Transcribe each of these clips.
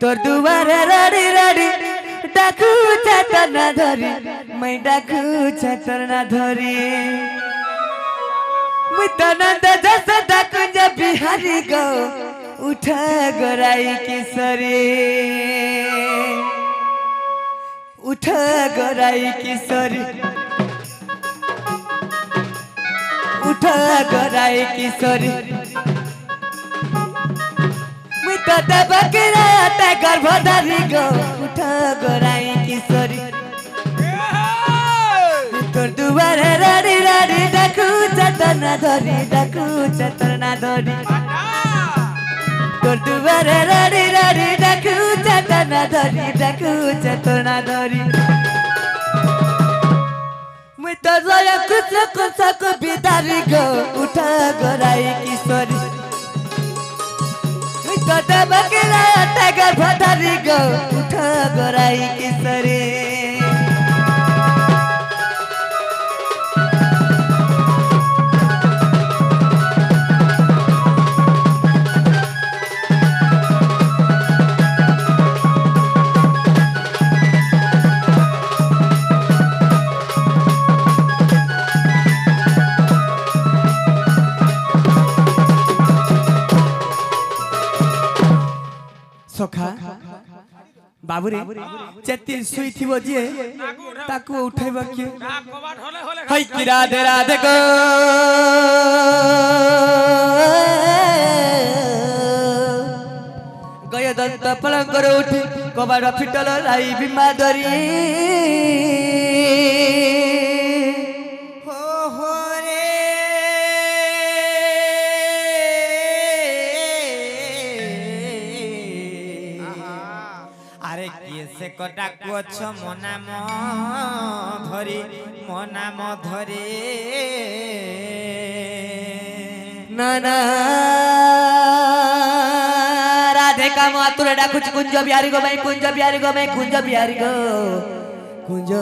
तोर दुआरे राड़ी राड़ी डाकू चातर ना धरी मैं डाकू चातर ना धरी मैं तनंद जस डाकू जब बिहारी गो उठा गोराई किशोरी उठा गोराई किशोरी उठा गोराई किशोरी मैं तो दबकरा ते गर्भधारी गो उठा गोराई किशोरी तोर दुआरे राड़ी राड़ी डाकू चातर ना धरी डाकू चातर ना धरी तोर दुआरे राड़ी राड़ी डाकू चातर ना धरी डाकू चातर ना धरी मैं तो जोया कुछ को बिदारी गो उठा गोराई किशोरी मैं तो दबकरा ते गर्भधारी गो उठा गोराई किशोरी सखा बाबूरे चेती सुई थी बजिए ताकू उठाइबा के हई कि राधे राधे गो गय दंत पलंगर उठी कबाड़ फिटल लाई बीमा दरी कटा कुछ मनाम धरे नाना राधे का मातुर डाकुच कुंज बिहारी गो मैं कुंज बिहारी गो मैं कुंज बिहारी गो कुंज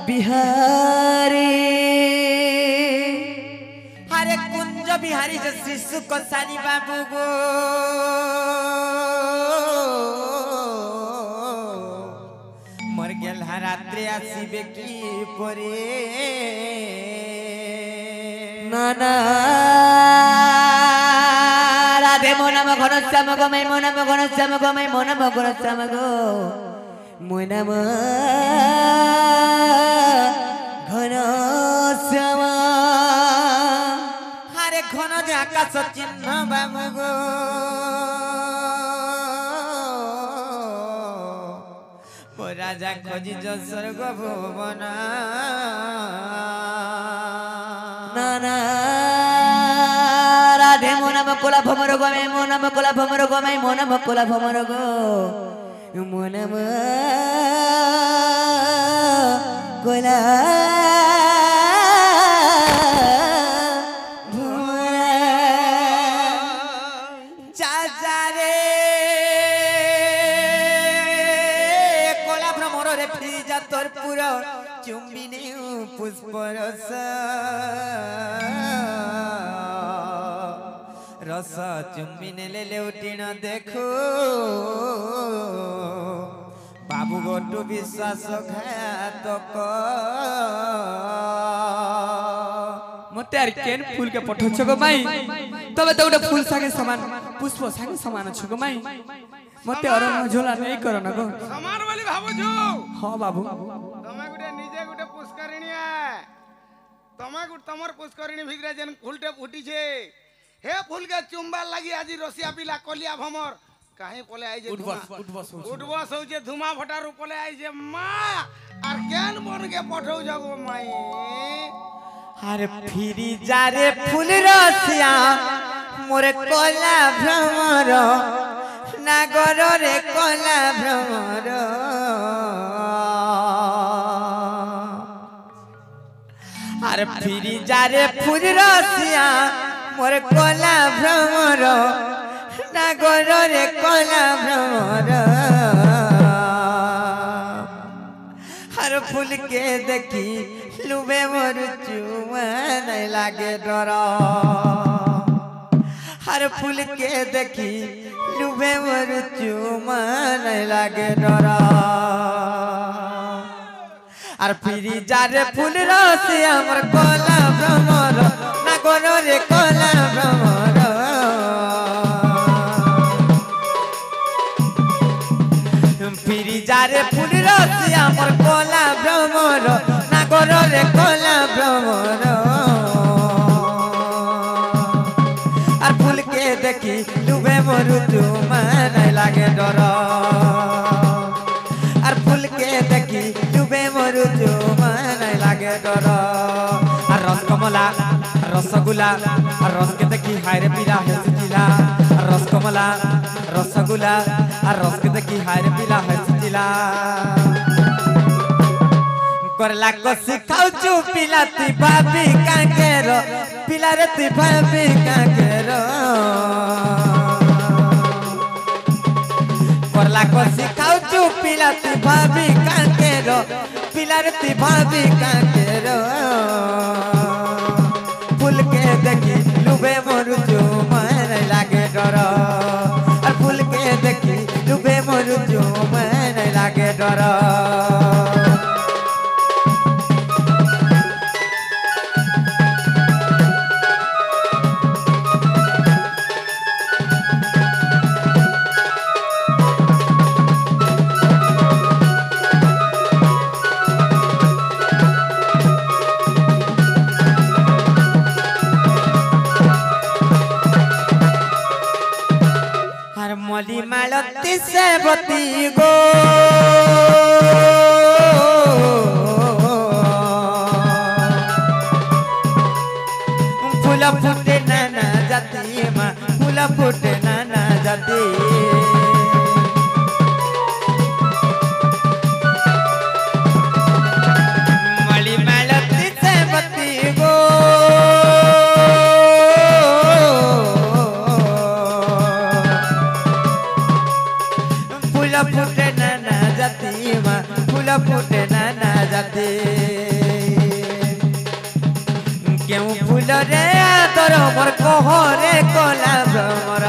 बिहारी अरे कुंज बिहारी जो शिशु को सानी बाबू गो रात्रि आसीबे की परे नाना राधे मोनाम घनश्याम गो मैं मोनाम घनश्याम गो मैं मोनाम घनश्याम गो मोनाम घनश्याम हरे घन आकाश चिन्ह बाबू गो राजा खोजी जो स्वर्ग भुवन नाना राधे मोनाम कोला भमर गो मैं मोनाम कोला भमर गो मैं मोनाम कोला भमर गो मोनाम कोला चुंबिने पुष्परस रस चुंबिने ले उठिन देखो बाबू गोटू विश्वास घातक मते यार केन फूल के पठोछ गो माई तबे तो उडे फूल सागे समान पुष्प सागे समान छ गो माई मते अरन झोला नहीं करो न गो समान वाली भाबो जो हां बाबू तमे गुटे निजे गुटे पुष्करिणी है तमे गुट तमर पुष्करिणी भिगरे जन फूलटे फुटी छे हे फूल के चुंबा लागि आजी रसिया पिला कलिया भमर काहे पले आई जे उठबस हो जे धुमा फटार पले आई जे मां आर केन बन के पठौ जागो माई अरे फिरी जा रे फूल रसिया मोरे कोला भ्रमर नागर रे कोला भ्रमर अरे फिरी जा रे फूल रसिया मोरे कोला भ्रमर नागर रे कोला भ्रमर हर फूल के देखी लुबे मोर चुमा नहीं लागे डर हर फूल के देखी लुबे मोर चुमा नहीं लागे डरा और फिरी जारे फूल रस हमर कोला भ्रमर ना गोरो रे कोला भ्रमर फिरी जारे फूल रस हमर कोला भ्रमर ना गोरो रे कोला भ्रमर और फूल के देखी लुबे मोर चुमा नहीं लागे डर और फूल के देखी लुबे मोर चुमा नहीं लागे डर और रसकमला रसगुल्ला और रस के देखी हायरे पीला हंसचिला रसकमला रसगुल्ला और रस के देखी हायरे पीला हंसचिला करला को सिखाऊ चू पिला ती भाभी काकेरो पिला रे ती भाभी काकेरो करला को सिखाऊ चू पिला ती भाभी काकेरो पिला रे ती भाभी काकेरो फूल के देखी लुबे मोर चुमा नहीं लागे डर और फूल के देखी लुबे मोर चुमा नहीं लागे डर मली मालती से बती गो फूल फूटे नाना जाती माँ फूल फूटे नाना जाती मली मालती से बती गो फूटे नाना जाती माँ फूल फूटे नाना जाती क्यों फूल रे आदर मोर कोहरे कोला भ्रमर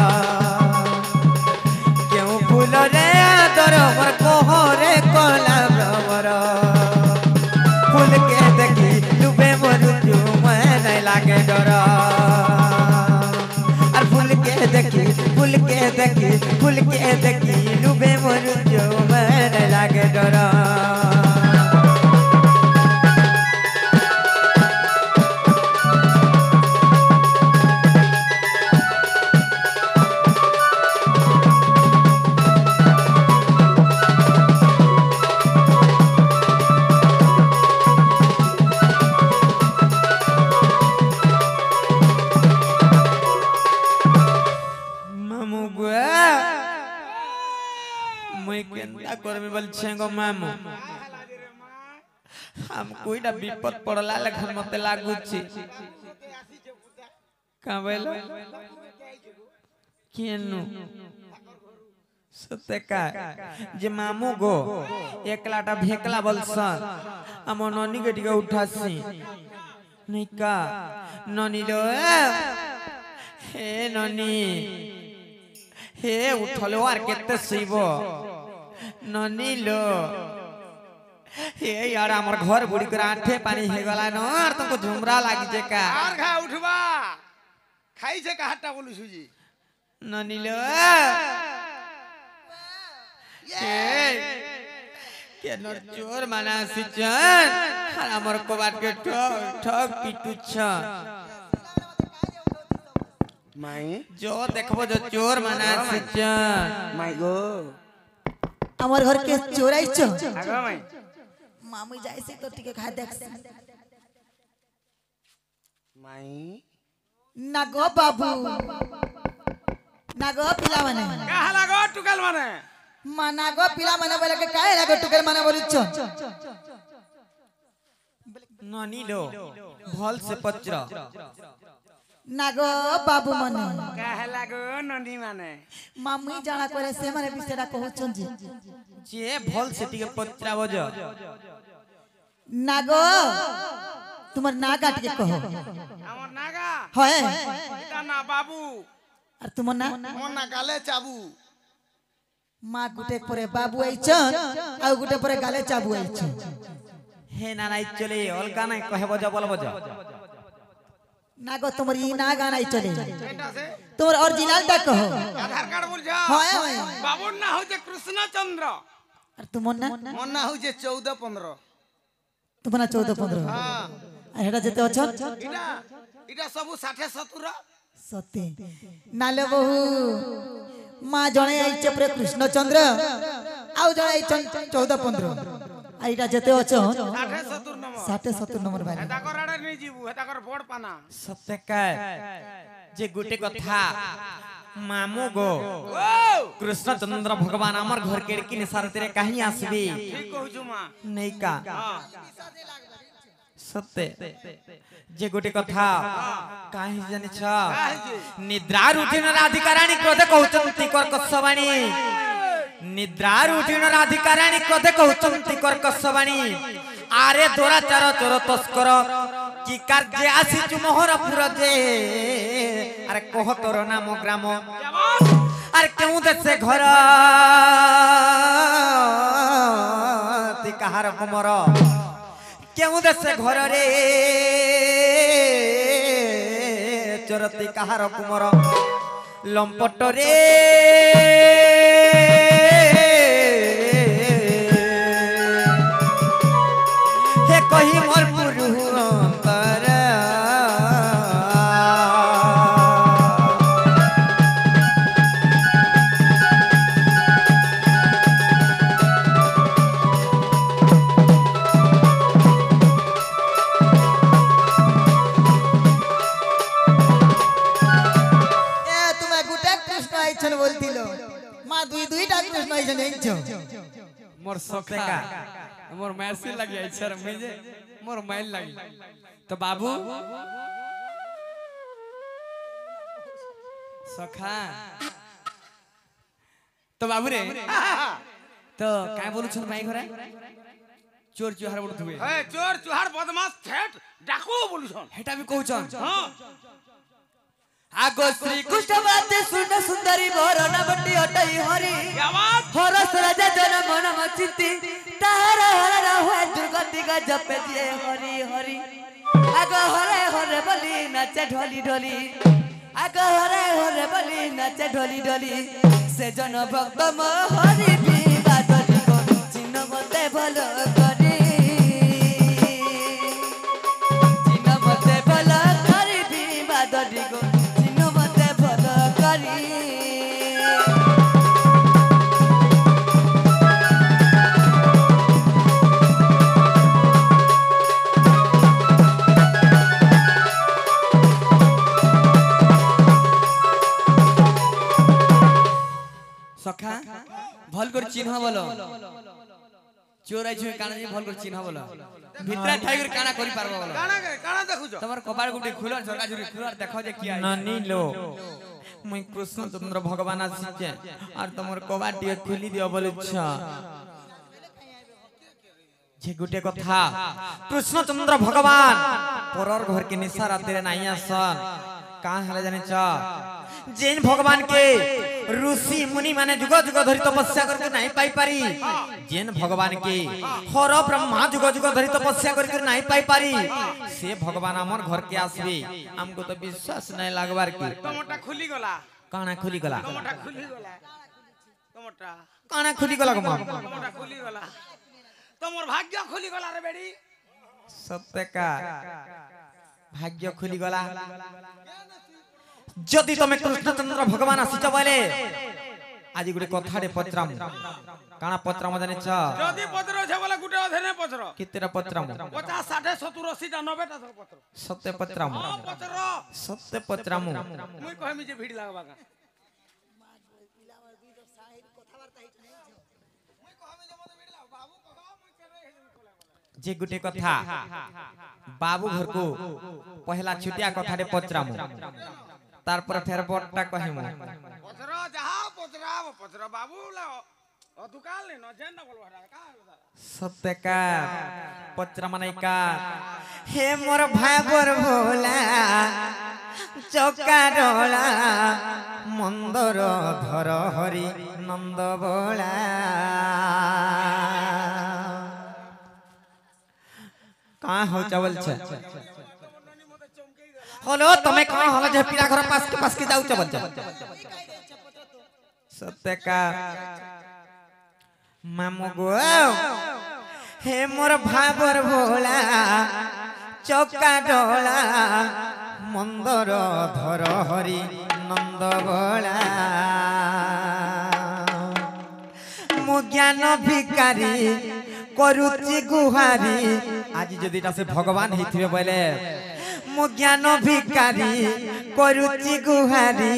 क्यों फूल रे आदर मोर कोहरे कोला भ्रमर फूल के देखी लुबे मोर चुमा नहीं लागे डर और फूल के देखी फूल के देखी फूल के देखी लुबे मोर चुमा नहीं लागे डर करमी बोल छेगो मामू हम कोई ना विपद पड़ला लेखन मते लागू छी का बोलो केनु सते का जे मामू गो एकलाटा भेकला बोलसन हम ननी के टिके उठासी नहीं का ननी लो हे ननी हे उठलो आर केते सीबो ननी लो हे यार हमर घर बुड़ी कर आठे पानी हे गला न और तुमको झुमरा लागी जे का आर खा उठबा खाई छे का हट्टा बोलु सुजी ननी लो के नर चोर माना सिचन और हमर को बात के ठक ठक पिटू छ माई जो देखबो जो चोर माना सिचन माई गो আমার ঘর কে চোরাইছো আগো মাই মামু যাইছে তো টিকে খা দেখছ মাই না গো বাবু না গো পিলা মানে কাহা লাগো টুকাল মানে মানা গো পিলা মানে বলে কে কাহে লাগো টুকের মানে বলিছো ननी लो भल से पचरा ना गो बाबू मने काहे लागो ननी माने मामुई जाना करे से माने बिसेरा कहउछन जी जे भल से टिके पचरा बज ना गो तुमर ना काट के कहो हमर नागा होए इता ना बाबू আর তোমার না মোর না গালে চাবু মা গুটে পরে বাবু আইছন আর গুটে পরে গালে চাবু আইছন হে না নাই চলে অলগা নাই কহে বজ বল বজ না গো তোমার ই না গানাই চলে এটা সে তোমার অরিজিনালটা কहो আধার কার্ড বলছ হয় হয় বাবুর না হচ্ছে কৃষ্ণচন্দ্র আর তোমার না মোর না হচ্ছে 14-15 তোমার না 14-15 হ্যাঁ আর হেটা যেতে অছন এটা এটা সবু 60-70 সত্যি নালে বহু মা জনে আইছে প্রে কৃষ্ণচন্দ্র আউ জনে আইছন 14-15 আর এটা যেতে অছন 60-70 নম্বর 60-70 নম্বর ভাই এটা কর আড়ে নেই যাবু এটা কর বড় পানা সত্যকার যে গুটে কথা মামু গো ও কৃষ্ণচন্দ্র ভগবান আমার ঘর কেড়কি নিসারতে কাহি আসবি ঠিক কହୁଛୁ মা নেইকা হ্যাঁ সত্যে যে গুটে কথা কাহি জানিছ কাহিছে নিদ্রা রুটিন রাধিকারাণী ক্রোধে কହୁଛନ୍ତି কর্কশবাণী নিদ্রা রুটিন রাধিকারাণী ক্রোধে কହୁଛନ୍ତି কর্কশবাণী আরে দোরাচার চোর তস্কর কি কার্যে আসিছু মোহরপুর যে আরে কহ তোর নাম গ্রাম আর কেউ দেশে ঘর তুই কাহার কুমর কেউ দেশে ঘর রে চরতি কাহার কুমর লম্পট রে হে কহি মোর পুরু অন্তর এ তুমি গুটে কৃষ্ণ আইছন বলতিল মা দুইটা কৃষ্ণ আইছন আইছো मोर सखा मोर मैसी लगी सर मुझे मोर माइल लगी तो बाबू सखा तो बाबू रे तो काय बोलू छन भाई घरे चोर चुहार बोलत हुए ए चोर चुहार बदमाश ठेठ डाकू बोलुछन हेटा भी कहू छन हां আগো শ্রী কৃষ্ণ বাতে সুন সুন্দরী বরণ বটি অটই হরি क्या बात হরস রাজা জন মন মচিতি তাহার হর হয় দুর্গতি গ জপে দিয়ে হরি হরি আগো হরে হরে বলি নাচে ঢলি ঢলি আগো হরে হরে বলি নাচে ঢলি ঢলি সে জন ভক্ত ম হরি বিবাদ গো চিহ্ন মতে ভাল করি চিহ্ন মতে ভাল করি বিবাদ গো চিহ্ন মতে ভাল করি सखा भल कर चिन्ह बोलो चोर आई काना जी भल कर चिन्ह बोलो भितरा ठाई कर काना करि पारबो बोलो काना देखुछ तमर कपाल गुटे खुलर झरका झुरी खुलर देखो जे किया नानी लो मैं कृष्णचंद्र भगवान आसीचे और तुमर कबाटी खुली दियो बोलछ जे गुटे कथा कृष्णचंद्र भगवान परर घर के निशा राते नहीं आसन का हले जाने छ जैन भगवान के ऋषि मुनि माने जुग जुग धरि तपस्या करके नहीं पाई पारी जैन भगवान के हर ब्रह्मा जुग जुग धरि तपस्या करके नहीं पाई पारी से भगवान हमर घर के आसबे हमको तो विश्वास नहीं लागबार की टमाटा खुली गला काना खुली गला टमाटा खुली गला टमाटा काना खुली गला गमा टमाटा खुली गला तमर भाग्य खुली गला रे बेडी सत्य का भाग्य खुली गला जदि तमे कृष्णचंद्र भगवान आसीच बोले आज गुटे कथाडे पत्राम काना पत्राम जाने छ जदी पत्र छे बोले गुटे अधेने पत्र कितेरा पत्राम 50 60 70 80 टा 90 टा पत्र सत्य पत्राम हां पत्र सत्य पत्राम मुई कहमी जे भीड़ लागबा का जे गुटे कथा बाबू घर को पहला छुटिया कथाडे पत्राम तार पर फेर बटटा कहिमु पत्र जहा पत्र बाबू ला अदुकाल ने न जेन बोलबा का सत्य का पत्र माने का हे मोर भाई बर भोला চকা ডলা মন্দর ধর হরি নন্দ বলা कहाँ हो चावल छे हेलो तमे कहाँ हला जे पीरा घर पास के जाऊ चावल छे सत्य का मामू गो हे मोर भाबर भोला चौका डोला मंदर धर हरि नंद बोला मु ज्ञान भिकारी करुचि गुहारी आज जदि से भगवान हिथिबे बोले मु ज्ञान भिकारी करुचि गुहारी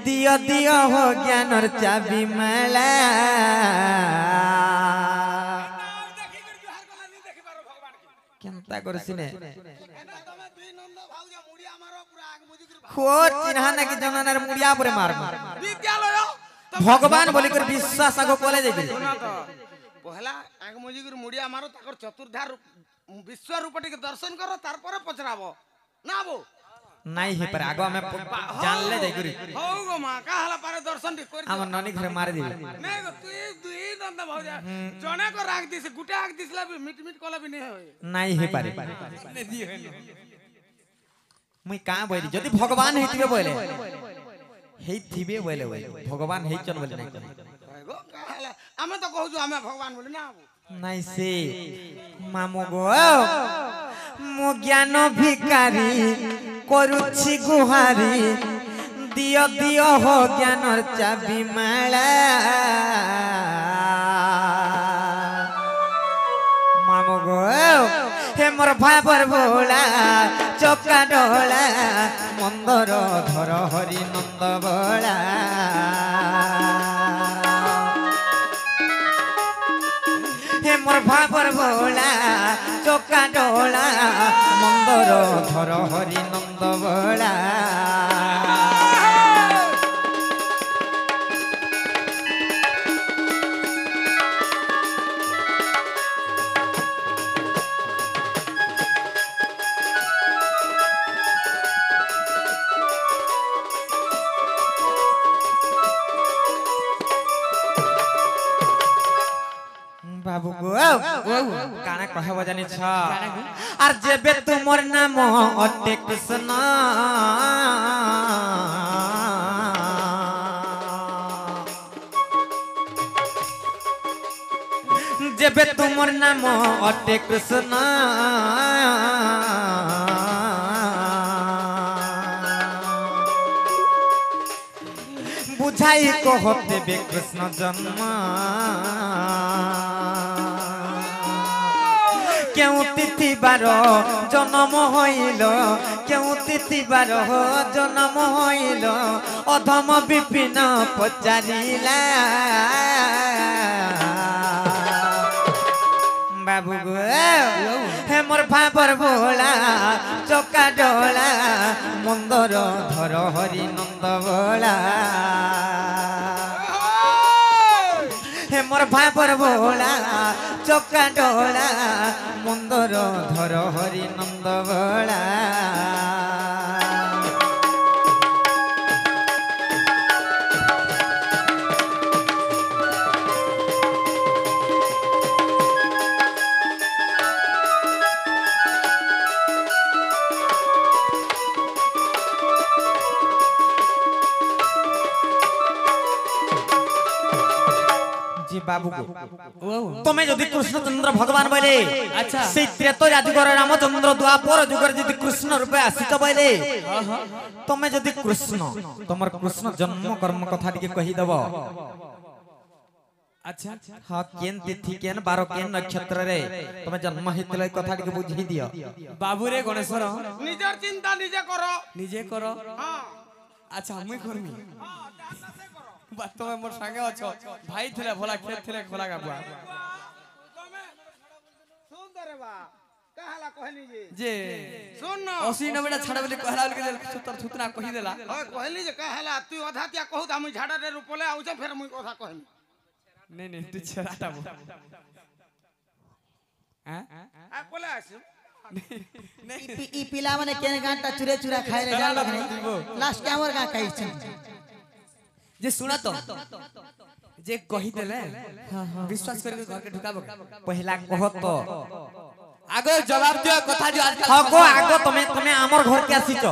दियो दियो हो ज्ञानर चाबी माला केनता करसिने खो चिन्हा ना कि जनानार मुड़िया परे मार विद्यालय भगवान बोली कर विश्वास आगो कोले जाई पहला आग मुजिगर मुड़िया मारो ताकर चतुर्धार विश्व रूप के दर्शन करो तार पर पचराबो ना बो नहीं हे पर आगो हमें जान ले जाई करी हो गो मां काहला पारे दर्शन ठी कर हम ननी घर मार दी नहीं गो तू दुई नंद भौजा जने को राख दिस गुटे आग दिसला भी मिट मिट कोला भी नहीं होय नहीं हे पारे मुई का बोली जदी भगवान हेतिबे बोले हेथिबे बोले भगवान हेचन बोले नहीं गो काहला हमें तो कहू जो हमें भगवान बोले ना नहीं से मामू गो मु ज्ञान भिकारी करुछि गुहारी दियो दियो हो ज्ञानर चाबी माला मामू गो हे मोर भाबर भोला चौका डोला मंदर धर हरि नंद बोला हे मोर भाबर भोला चौका डोला मंदर धर हरि नंद बोला बाबू गो काना कहब जानि छ आर जेबे तुमर नाम अटे कृष्ण जेबे तुमर नाम अटे कृष्ण बुझाई को होते बे कृष्ण जन्म क्यों तिथि बारो जन्म होइल क्यों तिथि बारो जन्म होइल अधम विपिन पचारिला बाबू गो हे मोर भाबर भोला चौका डोला मंदर धर हरि नंद बोला हे मोर भाबर भोला चौका डोला मंदर धर हरि नंद बोला बाबू को तुम्हें यदि कृष्णचंद्र भगवान बोले अच्छा से त्रेता जादुगर रामचंद्र द्वापर जुगर यदि कृष्ण रूपे आसित बोले तुम्हें यदि कृष्ण तुमर कृष्ण जन्म कर्म कथा टिके कहि देबो अच्छा हां केन तिथि केन बारो केन नक्षत्र रे तुम्हें जन्म हितले कथा टिके बुझी दियो बाबू रे गणेश्वर निजर चिंता निजे करो हां अच्छा मुई करमी बात तो मोर संगे अछो भाई थिले भला खेत थिले खोला गाबुआ सुन रे बा कहला कहली जे सुन 80 90 छाड़ा बोली कहला बोली सुतर सुतना कहि देला ओए कहली जे कहला तू अधा त्या कहू त हम झाड़ा रे रुपले आउ छ फेर मुई कथा कहनी नहीं तू छराटा बो हैं आ कोले आसु ई पिला माने केन गांटा चुरे चुरा खाए रे जान लग नहीं लास्ट के हमर गा कहि छ जे सुना तो जे कहि देले विश्वास करके घर के ढुकाबो पहला कह तो आगो जवाब दियो कथा जो आज हगो आगो तुम्हें आमर घर के आसीच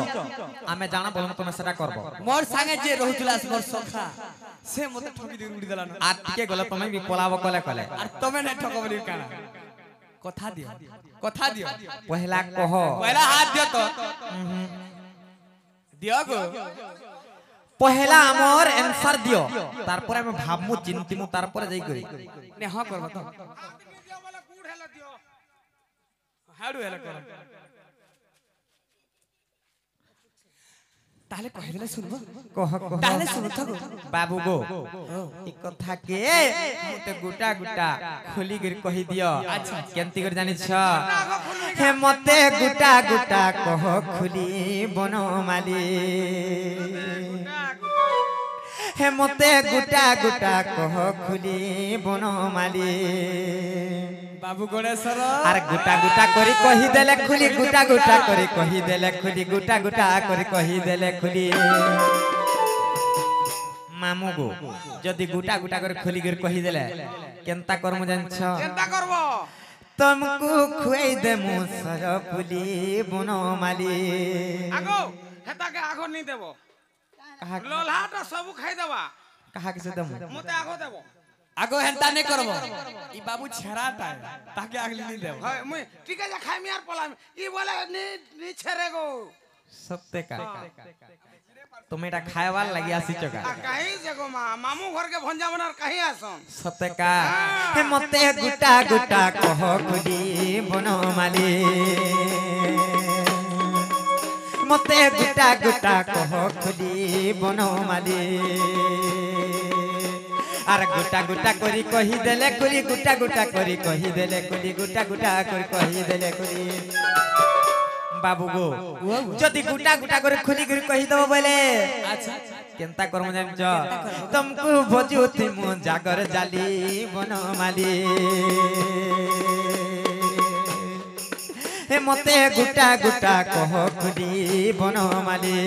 आमे जाना बोलम तुम्हें सेटा करबो मोर संगे जे रहुतला मोर सखा से मते ठगी दे उड़ी देला आ टिके गले तुम्हें भी पलाबो कले कले और तमे नै ठगबली काना कथा दियो पहला कह पहला हाथ दियो तो दियो गो पहला आमर आंसर दियो तार पर हम भाबमु चिंतिमु तार पर जाई करी ने हां करबो तो दियो वाला गुड़ हेला दियो हाडू हेला कर ताले कहि देले सुनबो कह ताले सुन थगो बाबू गो ई कथा के मते गुटा गुटा खोली गिर कहि दियो अच्छा केंती कर जानि छ हे मते गुटा गुटा कह खुली बनो माली हे मते गुटा गुटा कह खुली बनो माली बाबू गणेश्वर आर गुटा गुटा करी कहि देले खुली गुटा गुटा करी कहि देले खुली गुटा गुटा करी कहि देले खुली मामू गो जदी गुटा गुटा करी खुली गिर कहि देले केनता करमु जान छ केनता करबो तुमको खुआई दे मु सरपुली बनो माली आगो हेता के आगो नहीं देबो कहा लोलहाटा सब खाई देबा कहा के से दम मते आगो देबो आगो हेंता नै करबो ई बाबू छराटा ताके आगली नहीं देबो हाय मुई ठीक है खाई मियार पला ई बोले नी छरेगो सत्य का तुम्हें खाए वाला लगी आसी चका आ कहीं जगो मामू घर के भंजा बनार कहीं आसन सत्य का हे मते गुटा गुटा कह खुदी बनो माली मते गुटा गुटा कह खुदी बनो माली आर गुटा गुटा करी कहि देले खुली गुटा गुटा करी कहि देले खुली गुटा गुटा करी कहि देले खुली बाबू गो जदी गुटा गुटा करे खुली कर कहि दबो बोले अच्छा केनता करम जाम छ तुमको भजुति मु जागर जाली बनो माली हे मते गुटा गुटा कह खुदी बनो माली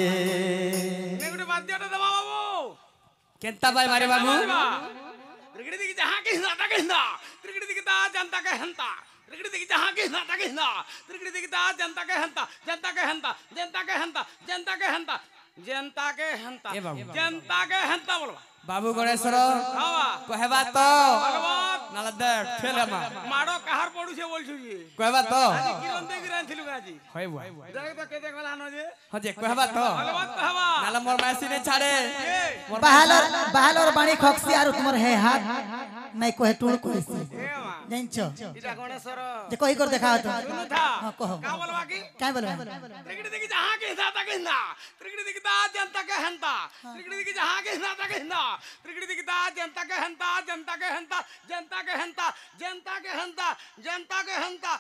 ने गुटे बात दियो दबा बाबू केनता बाय मारे बाबू त्रिगड़ी दिख जहां के हिंदा के हिंदा त्रिगड़ी दिख ता जनता के हंता त्रिगड़ी दिख जहां के हिंदा के हिंदा त्रिगड़ी दिख ता जनता के हंता जनता के हंता जनता के हंता जनता के हंता जनता के हंता ए बाबू। जनता के हंता बोलबा बाबू गणेश्वर हावा कहबा तो भगवान नाला दे ठेलमा मारो कहार पडु छे बोलछु जी कहबा तो আজি কিরণ দে গিরান ছিল গাজি হয় বুয়া দেখ তো কেতে গলা ন যে हां जे कहबा तो भगवान कहवा नाला मोर मैसी ने छाड़े मोर बहालर बाणी खक्सी आरो तुमर है हाथ नहीं कोहे टूण कोइसी ए मा जाइन छ इटा गणेश्वर जे कहि कर देखा तो सुनु था हां कहो का बोलबा की काय बोलबा त्रिगड़ी दिख जहां के हिंदा के हिंदा त्रिगड़ी दिख ता जनता के हंता त्रिगड़ी दिख जहां के हिंदा के हिंदा त्रिगड़ी दिख ता जनता के हंता जनता के हंता जनता के हंता जनता के हंता जनता के हंता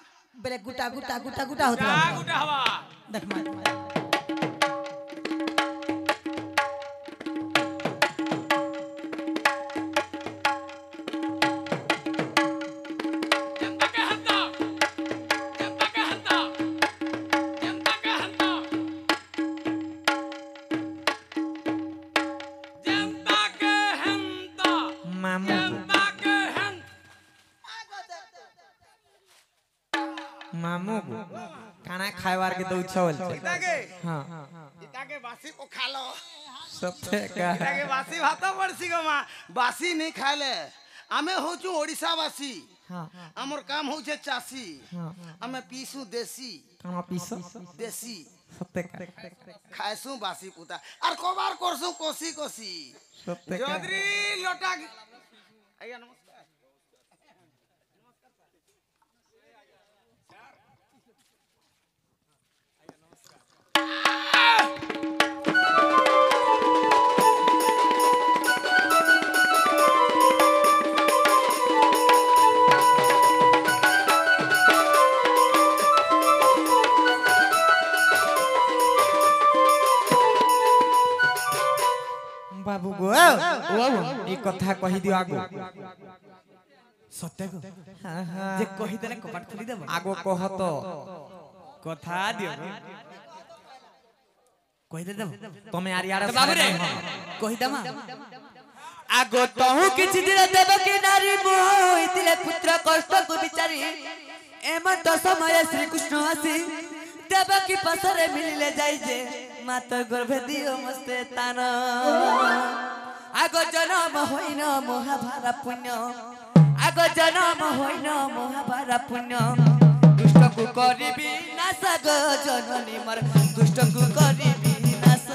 बेले गुटा गुटा गुटा गुटा होत जा गुटा हवा देख मार जनता के हंता जनता के हंता जनता के हंता जनता के हंता मामू जनता के हंता मामू खाना खाएवार के दउ छवल इताके हां इताके बासी को खा लो सत्य का इताके बासी भात पड़सी गो मा बासी नहीं खाले आमे होचू ओडिसा बासी हां हमर काम होचे चासी हां आमे पीसू देसी खाना पीस देसी सत्य का खाएसू बासी पुता और कोबार करसू कोसी कोसी सत्य का जोदरी लोटा आइया नमस्कार बाबू गो ई कथा कहि दियो आगो सत्य को हां हां जे कहि देले कपाट खोली देबो आगो कह तो কথা দিও কই দে দেব তুমি আর ইয়ার বাবু রে কই দামা আগো তহু কিছু দিন দেব কি নারী মোহিতিলে পুত্র কষ্ট কো বিচারি এমত সময় শ্রী কৃষ্ণ আসি দেব কি পাশরে মিলিলে যাই যে মাত গর্ভে দিও মস্তে তান আগো জনম হইন মহাভারত পুণ্য আগো জনম হইন মহাভারত পুণ্য দুষ্ট কু করিবি নাশ গো জননী মর দুষ্ট কু করিবি নাশ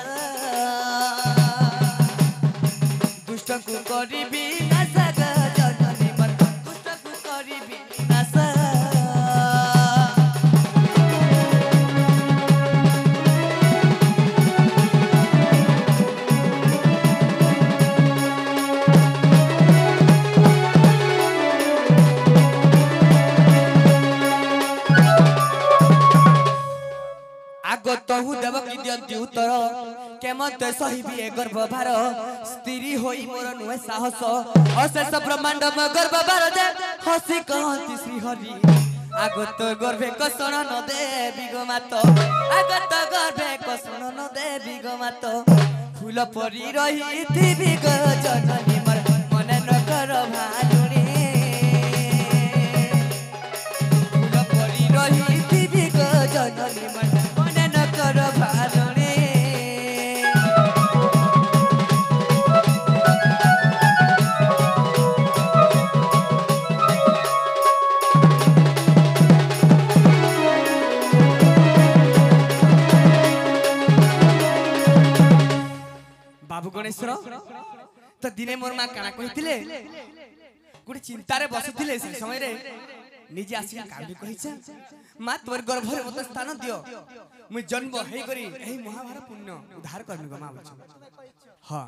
দুষ্ট কু করিবি নাশ গো জননী মর দুষ্ট কু করিবি নাশ তহু দেব কি দিয়ন্তি উত্তর কেমতে সহিবি এ গর্ভভার স্ত্রী হই মোর নুহে সাহস অশেষ ব্রহ্মাণ্ড ম গর্ভভার যে হসি কহନ୍ତି শ্রীহরি আগত গর্ভে কষণ ন দেবী গো মাত আগত গর্ভে কষণ ন দেবী গো মাত ফুল পরি রহিথিবি গো জননী মোর মনে ন কর ভালুনি ফুল পরি রহিথিবি গো জননী মোর बाबू गणेश्वर तो दिने मोर मां काना कहिथिले गुडी चिंतारे बसुथिले से समय रे निजे आसी काबी कहिछा मां तोर गर्भ रे मत स्थान दियो मु जन्म हेई करी एही महाभारत पुण्य उद्धार करनी गो मां बोल हां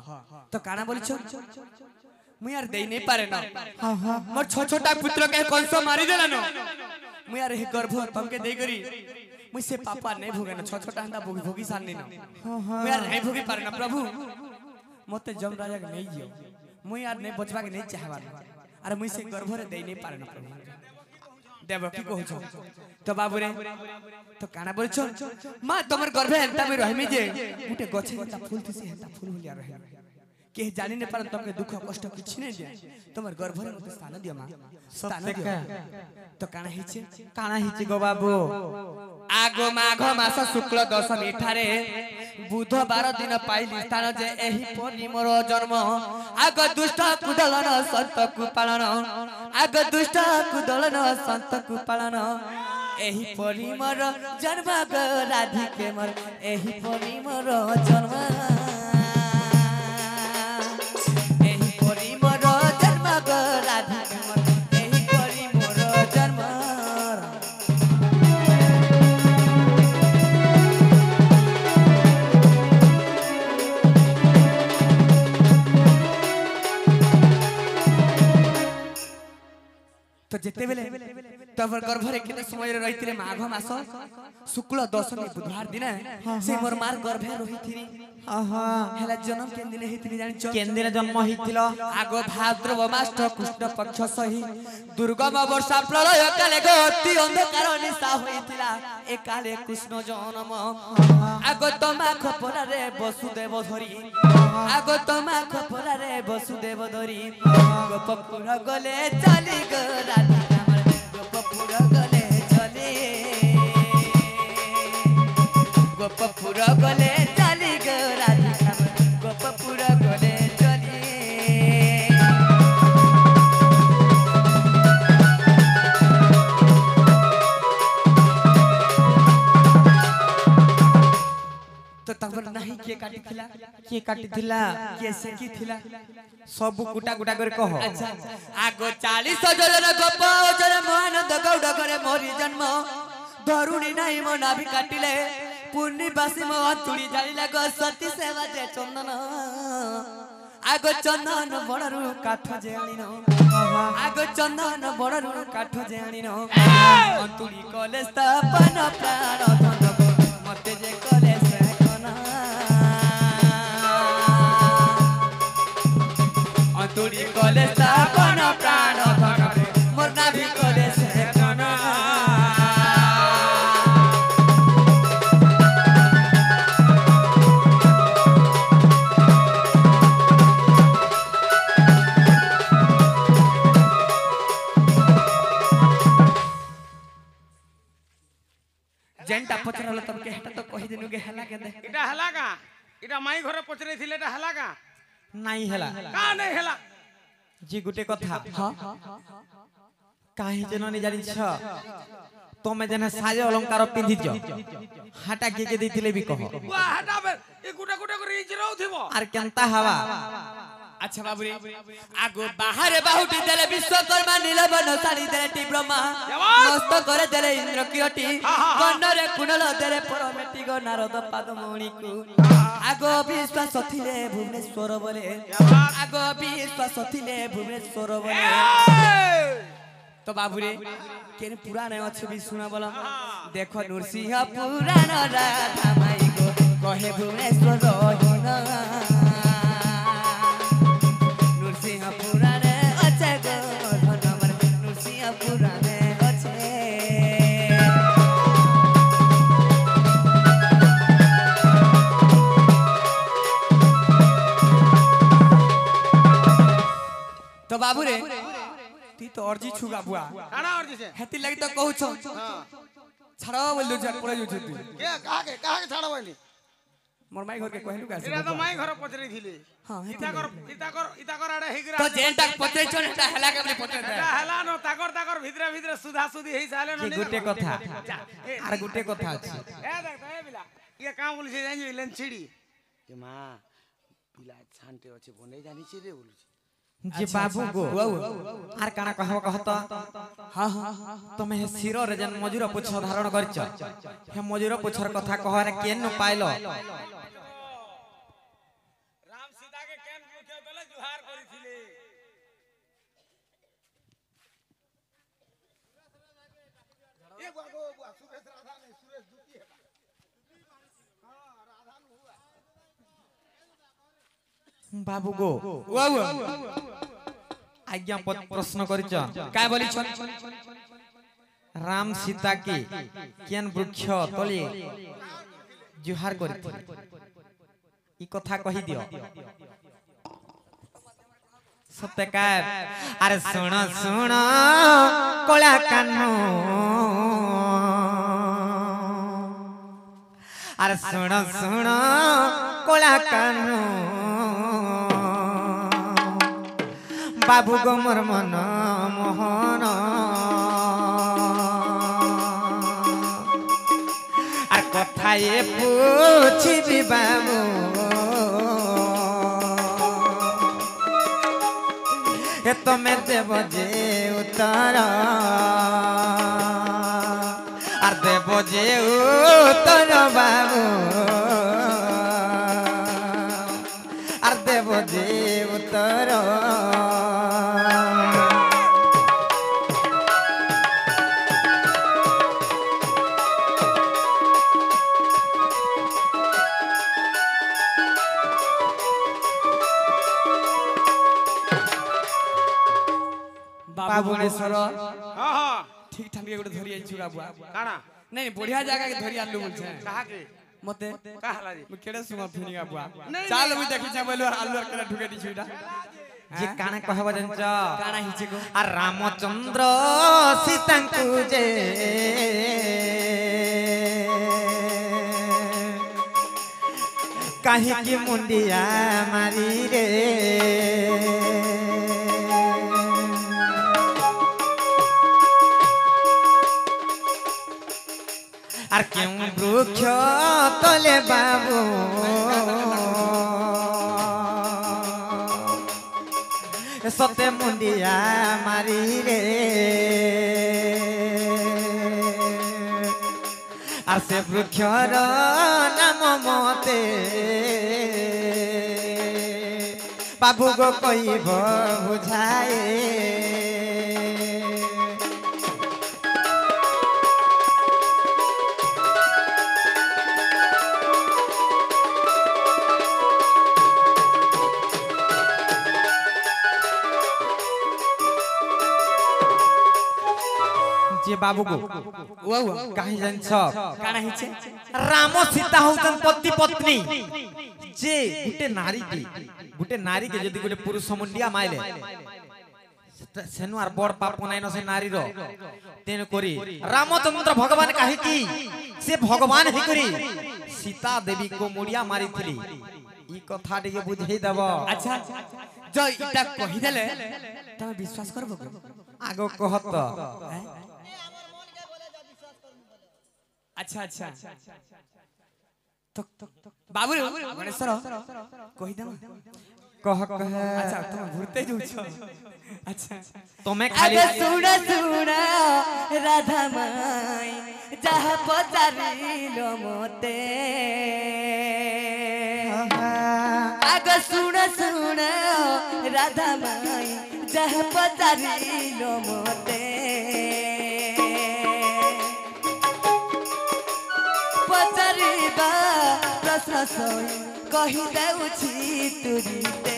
तो काना बोलिछ मु यार देई नै पारे ना हां मोर छोटा पुत्र के कंस मारी देला न मु यार हे गर्भ तमके देई करी मु से पापा नै भोगे ना छोटा हंदा भोगी साननी न मु यार नै भोगी पारे ना प्रभु मते जमराजा के नै जियो मु यार नै बचबा के नै चाहबा अरे मुई से गर्भ रे देई नै पारे ना प्रभु देव की कहू छ तो बाबू रे तो काना बोल छ मां तमर गर्भे हेंता में रहमी जे गुटे गछे हेंता फूल थिसे हेंता फूल होलिया रहे के जानि नै पार तमके दुख कष्ट किछ नै दे तमर गर्भ रे मते स्थान दियो मां स्थान दियो तो काना हिचे गो बाबू आगो माघ मास शुक्ल दशमी ठारे बुधवार दिन पाइली स्थान जे एही परि मोर जन्म आग दुष्ट कुदलन संत कु पालन आग दुष्ट कुदलन संत कु पालन एही परि मोर जन्म ग राधिके मोर एही परि मोर जन्म एही परि मोर जन्म ग राधिके मोर एही परि मोर जन्म तो जेते बेले तबर गर्भ रे केते समय रे रहितिरे माघ मास शुक्ल दशमी बुधवार दिन से मोर मार गर्भे रहिथिनी हेला जन्म केन दिन हेतिनी जानि छ केन दिन जन्म हिथिलो आगो भाद्रव मास कृष्ण पक्ष सही दुर्गम वर्षा प्रलय काले गति अंधकार निशा होइथिला ए काले कृष्ण जन्म आगो तमा खपरा रे वसुदेव धरी आगो तमा खपरा रे वसुदेव धरी गोपपुर गले चली ग राधिका मोर गोपपुर गले चली गोपपुर गले चली ग राधिका मोर गोपपुर गले चली तो तबर नाही के काटी थिला के से की थिला सब गुटा गुटा कर कह अच्छा आगो 40 जन गोप जन महानंद गौड़ करे मोरी जन्म धरुणी नाही मो नाभि काटिले पूर्णिवासी मो तुड़ी जालिला गो सती सेवा जे चंदन आगो चंदन बड़रू काठ जे आनिनो आगो चंदन बड़रू काठ जे आनिनो तुड़ी कले स्थापन प्राण धन मते जे कले से कना तुड़ी कले स्थापन प्राण धन मोर नाभि कले से कना पचरल तमके हेटा तो कहि दिनु के हला के दे এটা হেলা কা এটা মাই ঘরে পচরে ছিলে এটা হেলা কা নাই হেলা কা নাই হেলা জি গুটে কথা কাহি যেন নি জানিছ তুমি যেন সাজে অলংকার পিন্ধিছ হাটা কে দিছিলে বি কহ ওয়া হটাবে এ গুটা গুটা করে ইজ রহুথিব আর কেনতা হাওয়া अच्छा बाबूरे आगो बाहर बाहुटी देले विश्वकर्मा नीलबन साड़ी देले टी ब्रह्मा मस्त करे देले इंद्र किरटी गन्नरे कुंडल देले परमेटी गो नारद पादमणि को आगो विश्वास थिले भुवनेश्वर बोले आगो विश्वास थिले भुवनेश्वर बोले तो बाबूरे केन पुराण अछि भी सुना बोला देखो नरसिंह पुराण राधा माई को कहे भुवनेश्वर रहिना नरसिंह पुराणे अच्छे गो धनवर नरसिंह पुराणे अच्छे तो बाबू रे ती तो अर्जी छुगा बुआ কানা অর্জি সে हेती लगी तो कहू छ हां छड़ा बोलू जा पड़े जो तू কে কাকে ছাড়া বলি मोर माई घर के कहलु का এটা তো মাই ঘরে পচরে ছিলে हां ইতাকর আড়ে হেগরা तो जेन तक पत्रे छन हेटा हला के पत्रे दे এটা হেলা ন তাকর ভিতরে ভিতরে সুধা সুধি হেই সালে ন জি গুটে কথা আর গুটে কথা আছে এ দেখ তো এ বিলা ইয়ে কাম বলছে জানি লেন ছিড়ি যে মা পিলা ছানতে আছে বনে জানিছি রে বলছি যে বাবু গো আর কানা কহব কহত हां हां তুমি হে শির রে যেন মজুর পুছ ধারণ করছ হে মজুর পুছর কথা কহরে কেন পাইল রাম সীতাকে কেন মুখে বলে জুহার করিছিলে এ গো সুরেশ রাধা নাই সুরেশ দুটি হেলা हां রাধা ন हुआ বাবু গো वाओ आज्ञा प्रश्न करछ काय बोली छ राम सीता के केन वृक्ष तले जुहार करथि ई कथा कहि दियो सत्यकार अरे सुन सुन कोला कानो अरे सुन सुन कोला कानो बाबू गो मोर मन मोहन আর কথায় পুছিবি বাবু এ তুমি দেব যে উত্তর আর দেব যে উত্তর বাবু আর দেব যে উত্তর बाबुनेश्वर हां हां ठीक ठाक के गोटे धरि आई छुगा बुआ काना नहीं बढ़िया जगह के धरि आलू बोल छ कहा के मते का हला जी मु केडे सुमा फिनिगा बुआ नहीं, चाल नहीं। मु देखि छ बोलो आलू केडे ठुके दी छुइडा जे काना कहब जंच काना हिचे को आ रामचंद्र सीतांकु जे काहे की मुंडिया मारी रे আর কেউ বৃক্ষ তলে বাবু সতে মুন্ডিয়া মারি রে আর সে বৃক্ষর নাম মতে বাবু গো কইব বুঝায়ে जे बाबू को वाओ काहे जानछ काना हिचे राम सीता होतन पति पत्नी जे गुटे नारी के जदी गुटे पुरुष मुंडिया माइले सेनु आर बड़ पाप नाइन से नारी रो तेन करी रामचंद्र भगवान काहे की से भगवान हे करी सीता देवी को मुड़िया मारी थली ई कथा टिके बुझेई दब। अच्छा जो इटा कहि देले तमे विश्वास करबो आगो कहत अच्छा अच्छा तो बाबू गणेश्वर कहि दम कह कह अच्छा तुम भूलते जो छ अच्छा तुम्हें खाली अरे सुना सुना राधा माई जहाँ पचारिलो मोते आगे सुना सुना राधा माई जहाँ पचारिलो मोते पचारिबा प्रश्न सोई कहि देउछि तुरिते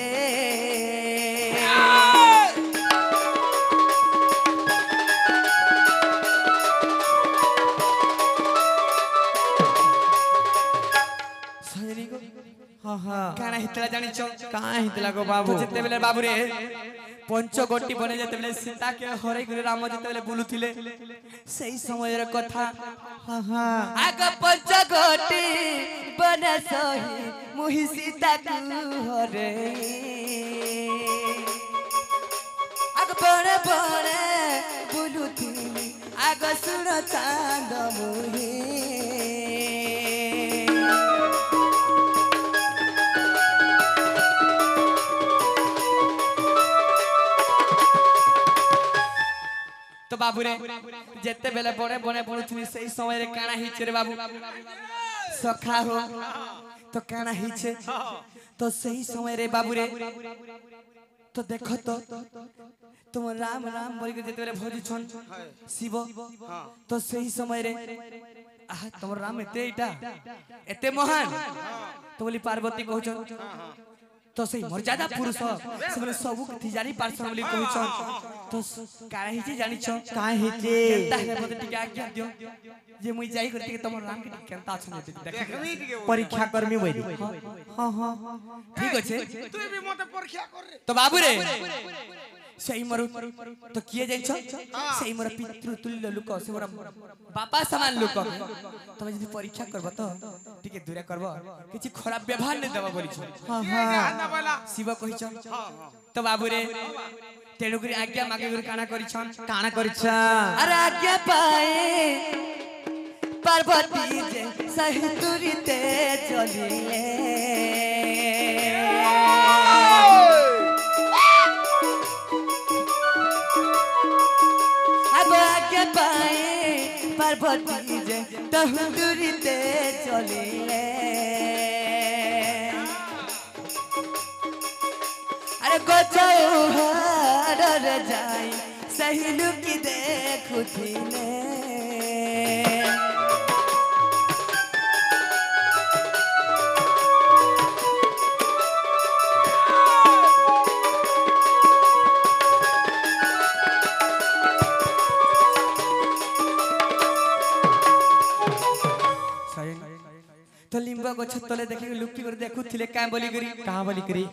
काना हितला जानि छ कहाँ हितला गो बाबू तो जते बेले बाबू रे पंचगोटी बने जते बेले सीता के हरै गुरु राम जते बेले बुलुथिले सही समय रे कथा आग पंचगोटी बने सही मुहि सीता कु हरे आग बड़े बड़े बुलुथिली आग सुन चांद मुहि तो बाबू रे जते बेले बड़े बड़े बुलुथिली सही समय रे काना हिच रे बाबू सखा हो तो काना हिच तो सही समय रे बाबू रे तो देखो तो तुम राम राम बोल के जते बेले भोजी छन शिव तो सही समय रे आह तुम राम एते महान तो बोली पार्वती कहछन तो सही मर्यादा पुरुष से सब थी जानी पार्सन बोली कहछन तो काहे हिचे जानि छ कहाँ हिचे केनता है मते टिके आज्ञा दियो जे मुई जाई करती के तुम राम के केनता छन देख परीक्षा कर्मी बैरी हां हां ठीक अछि तू भी मते परीक्षा कर रे तो बाबू रे सही मरु तो किए जाई छ सही मोर पितृ तुल्य लोक से मोर बापा समान लोक तुम यदि परीक्षा करब तो टिके दूर करब किछि खराब व्यवहार नै देबा बोली छ हां हां शिव कहि छ तो बाबू रे तेणु करी आज्ञा मागे गुरु काना करि छन काना करिछा अरे आज्ञा पाए पार्वती जे सही तुरिते चलिले अब आज्ञा पाए पार्वती जे तहु तुरिते चलिले अरे गोचौहार जाई सही लुकी देखुथिले तो लिंबा गछ तले देखि लुकी कर देखुथिले का बोली करी कहाँ बोली करी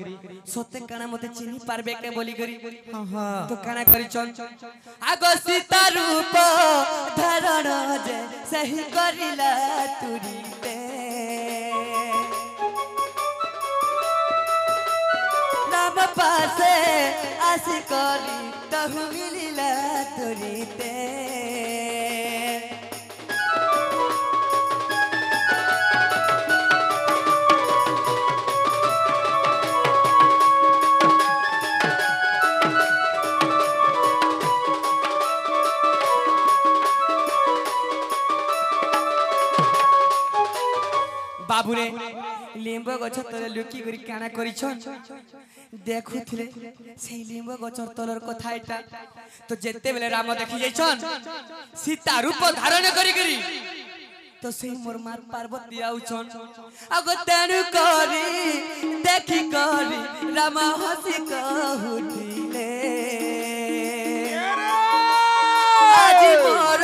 सते काना मते चिन्ही पारबे के बोली करी हां हां तो काना करी चल आगो सीता रूप धारण जे सही करिला तुरिते नाम पासे आसी करी तहु मिलिला तुरिते बाबू रे लिंब गछ तले लुकी करी काना करी छन देखुथिले सेही लिंब गछ तलर कथा एटा तो जेते बेले राम देखि जाई छन सीता रूप धारण करी करी तो सेही मोर मार पार्वती आउ छन अगो तेनु करी देखि करी राम हसी कहुथिले আজি मोर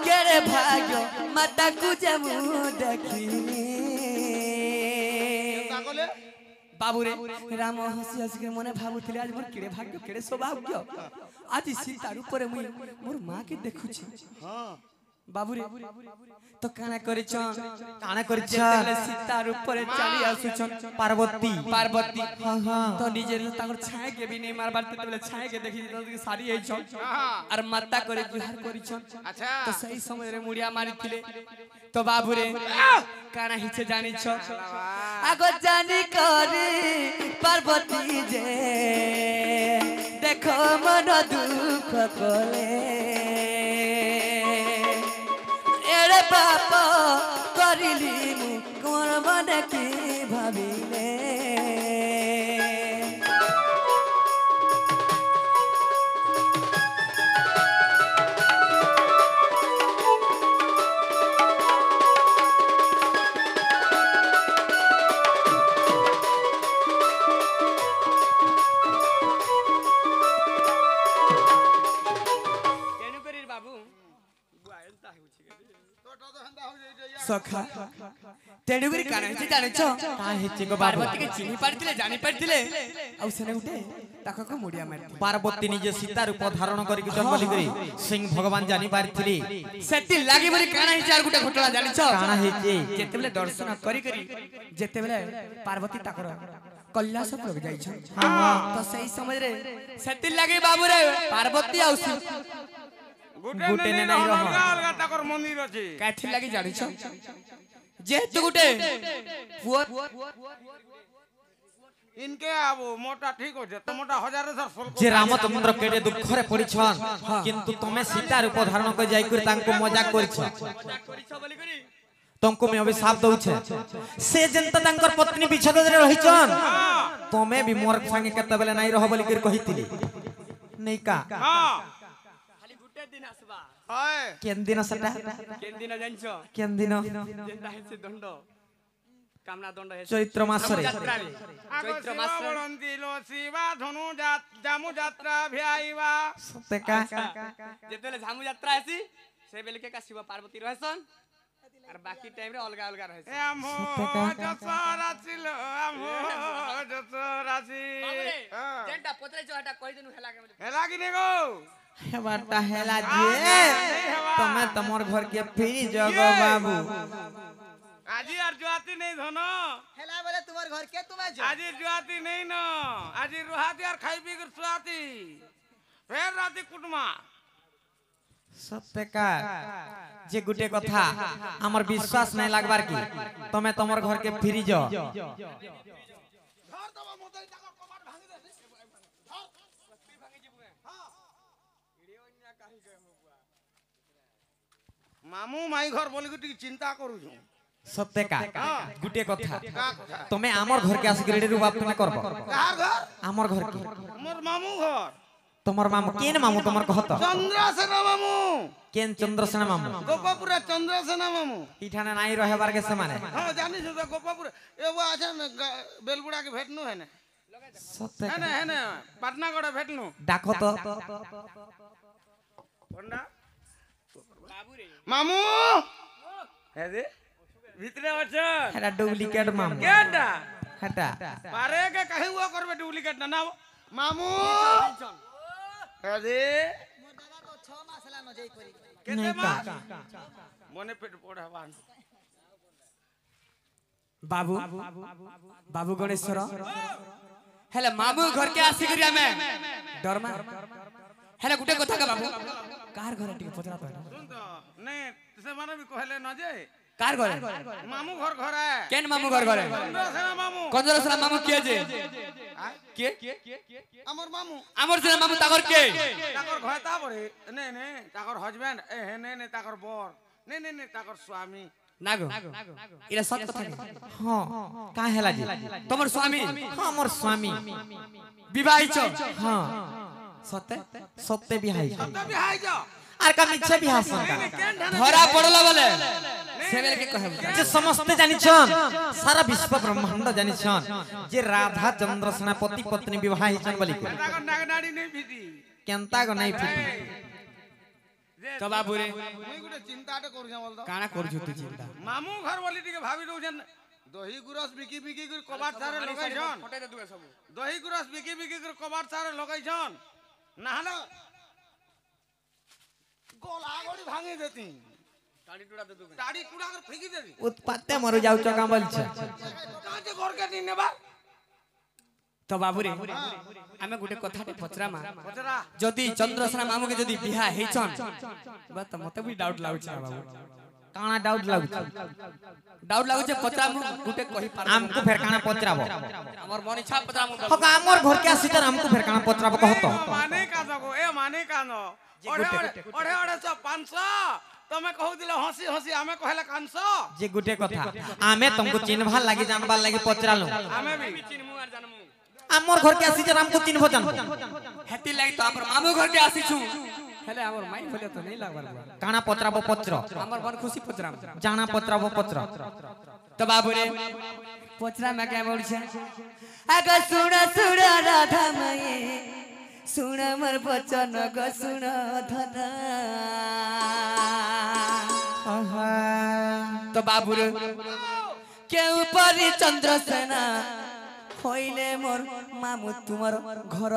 केरे भाग्य माता को जमु देखिनी बाबू रे राम हसी हसी के मने भाबुथिले आज मोर केड़े भाग्य केड़े सौभाग्य आज सीतार ऊपर मुई मोर मां के देखुछि हां बाबू रे तो काना करिछन काना करिछ सीतार ऊपर चली आसुछन पार्वती पार्वती हां हां तो निजे ताकर छाए के भी नहीं मारबार तबले छाए के देखि तो साड़ी आइछन और माता करे जुहार करिछन अच्छा तो सही समय रे मुड़िया मारिथिले तो बाबू रे काना हिचे जानि छ आगो जानी करी पार्वती जे देखो मन दुख कोले एरे बाप करिली मु कोन मन की भाबिले सखा तेणुगरी काना हिचे जानि छ का हिचे गो बाबू पार्वती के चिन्हि पारथिले जानि पारथिले औ सेने उठे ताको को मुड़िया मारथि पार्वती निजे सीता रूप धारण करी कि जन्म करी सिंह भगवान जानि पारथिली सेति लागि बरी काना हिचे आर गुटे घटना जानि छ काना हिचे जेतेबेले दर्शन करी करी जेतेबेले पार्वती ताकर कैलाश पर जाई छ हां तो सही समय रे सेति लागि बाबू रे पार्वती औ गुटे ने नहीं रह अलगा अलगा ताकर मंदिर अछि काथि लागि जानि छ जेतु गुटे पुअ इनके आबो मोटा ठीक हो जे तो मोटा हजार सर फल जे रामचंद्र केडे दुख रे पड़िछन किंतु तमे सीता रूप धारण कर जाई कर तांको मजाक करिछ तुमको मैं अभिशाप दउ छे से जनता तांकर पत्नी बिछद रे रहिछन तमे भी मोर संगे केते बेले नहीं रह बोली कर कहितिली नहीं का हां खाली गुटे दिन आसबा हाय केन दिन सटा केन दिन जानि छ केन दिन जेंदा हेसे दंड कामना दंड हेसे चैत्र मास रे चैत्र मास बळंती लो शिवा धनु जामु यात्रा भ्याइवा सते का जेतेले झामु यात्रा हेसी से बेले के का शिव पार्वती रहसन और बाकी टाइम रे अलगा अलगा रहसन ए आमो जसरा छिलो आमो जसरा छि जेंटा पोतरे जो हटा कहि देनु हेला के हेला कि ने गो हेबाटा हेला जे तमे तमोर घर के फिरी जगो बाबू आजी आर जुआती नहीं धनो हेला बोले तुम्हार घर के तुम आज आजी जुआती नहीं न आजी रुहाती आर खाई पी कर सुआती फेर राती कुटमा सत्य का जे गुटे कथा हमर विश्वास नहीं लागबार की तमे तमोर घर के फिरी जो मामू माई घर बोली गुटी चिंता करू छु सत्य का गुटे कथा तमे हमर घर के आसी ग्रेडे रू बाप तमे करबो कार घर हमर घर के हमर मामू घर तमर मामू केन मामू तमर कहत चंद्रसेना मामू केन चंद्रसेना मामू गोपापुरा चंद्रसेना मामू इठाने नाही रहे बार के समान हां जानी छु गोपापुरा ए वो आछन बेलबुड़ा के भेटनु है ने सत्य है ने पटना गड़ा भेटनु डाको तो कोंडा मामू हे दे भितरे अच्छा हेरा डुप्लीकेट मामू केडा हटा पारे के कहि वो करबे डुप्लीकेट ना ना मामू हे दे मोर दादा को 6 मास ला न जाई करी केते मास मने पेट पढ़ावान बाबू बाबू गणेश्वर हेले मामू घर के आसी करी हमें डरमा हेले गुटे कथा का बाबू कार घर टिके पचरा तो सुन तो नहीं से माने भी कहले न जे कार घर मामू घर घर है केन मामू घर घर चंद्रसेना मामू कंजरसला मामू के जे के हमर मामू हमर से मामू ताकर के ताकर घता बरे नहीं नहीं ताकर हस्बैंड ए नहीं नहीं ताकर बर नहीं नहीं नहीं ताकर स्वामी नागो इला सत कथा हां का हेला जी तमर स्वामी हमर स्वामी विवाहित हां सत्य सत्य बिहाई तब भी हाय जा आर का मिच्छा बिहासन का धरा पड़ला बोले सेवेल के कहब जे समस्त जानि छन सारा विश्व ब्रह्मांड जानि छन जे राधा चंद्र सेनापति पत्नी विवाह हिचन बोली के ताकर नागनाड़ी नहीं भीती केनता गो नहीं फिटी तो बाबू रे मुई गुटे चिंता टे करू जा बोल तो काना कर जुती चिंता मामू घर बोली टिके भाभी दउ जन दही गुरस बिकी बिकी कर कबाड़ सारे लगाइछन फटे दे दुए सब दही गुरस बिकी बिकी कर कबाड़ सारे लगाइछन नाहले गोला गोड़ी भांगी देती टाड़ी टुड़ा दे दुए दाढ़ी टुड़ा कर फेंकी देती उत्पाते मरु जाऊ चका बोलछे काजे घर के दिन नेबा तो बाबू रे आमे गुटे कथाटे पचरामा पचरा जदी चंद्रसेना मामू के जदी बिहा हेछन बा त मते भी डाउट लागुछ बाबू काना डाउट लागु डाउट लागुछ पचरामु गुटे कहि पार हमको फेर काना पचराबो हमर मन इच्छा पचरामु हका हमर घर के आसी तर हमको फेर काना पचराबो कहतो माने का जगो ए माने का न ओढ़े ओढ़े सब 500 तमे कहू दिले हंसी हंसी हमें कहला 500 जे गुटे कथा आमे तुमको चिन्हवा लागि जानबा लागि पचरालु हमें भी चिन्हमु आर जानमु हमर घर के आसी तर हमको चिन्हबो जान हेती लागि तो हमर मामू घर के आसी छु हेले हमर माई बोले तो नहीं लागबार काना पचराबो पचर हमर मन खुशी पचराम जाना पचराबो पचर तो बाबू रे पचरा में क्या बोल छे आग सुन सुन राधा माये सुन मोर बचन ग सुन धन तो बाबू रे के ऊपर चंद्रसेना होइले मोर मामू तुमर घर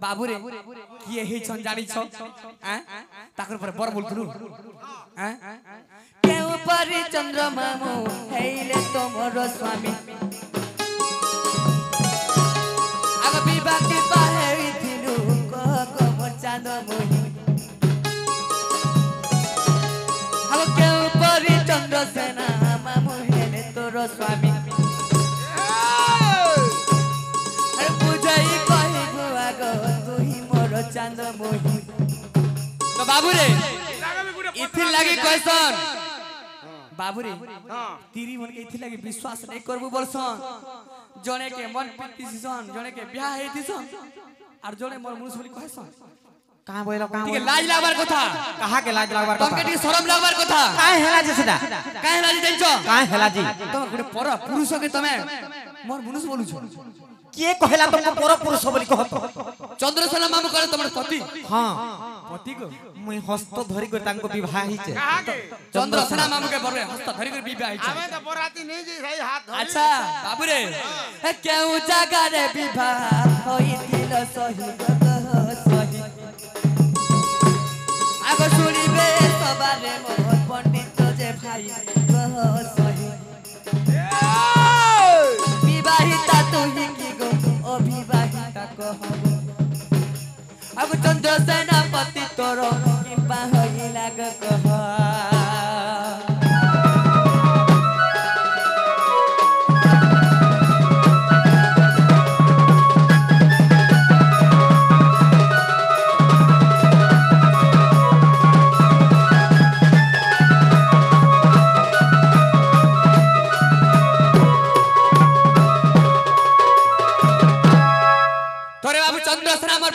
बाबू रे किए हे छन जानी छ हैं ताकर पर बर बोलतलु हैं के ऊपर चंद्र मामू होइले तोमर स्वामी आग विवाह के बाहे थिलु को चांद मोहि आग के ऊपर चंद्रसेना मामू होइले तोर स्वामी चांद मोही तो बाबू रे इथिन लागी क्वेश्चन बाबू रे तीरी मन के इथिन लागी विश्वास नहीं करबू बोलसन जने के मन पीतिसन जने के ब्याह हेतिसन और जने मोर मुनुस बोली कहसन कहां बोइलो कहां ठीक लाज लागबार कथा कहा के लाज लागबार तमके ठीक शरम लागबार कथा काहे हेला जे सेटा काहे लाज जाइछो काहे हेला जी तम गुटे पर पुरुष के तमे मोर मुनुस बोलु छ के कहला तुमको पर पुरुष बोली कहतो चंद्रसेना मामू करे तमर पति हां पति को मुई हस्त धरि कर तांको विवाह हिचे कहा के चंद्रसेना मामू के बरे हस्त धरि कर विवाह हिचे हमें तो बराती नहीं जी सही हाथ धरी अच्छा बाबू रे केउ जगह रे विवाह होइथिल सही सही आगो सुनिबे सबारे मोर पंडित जे भाई कह सही विवाहिता तुही की गो अविवाहिता कह आगो चंद्रसेना पति तोर किंबा होइला ग कह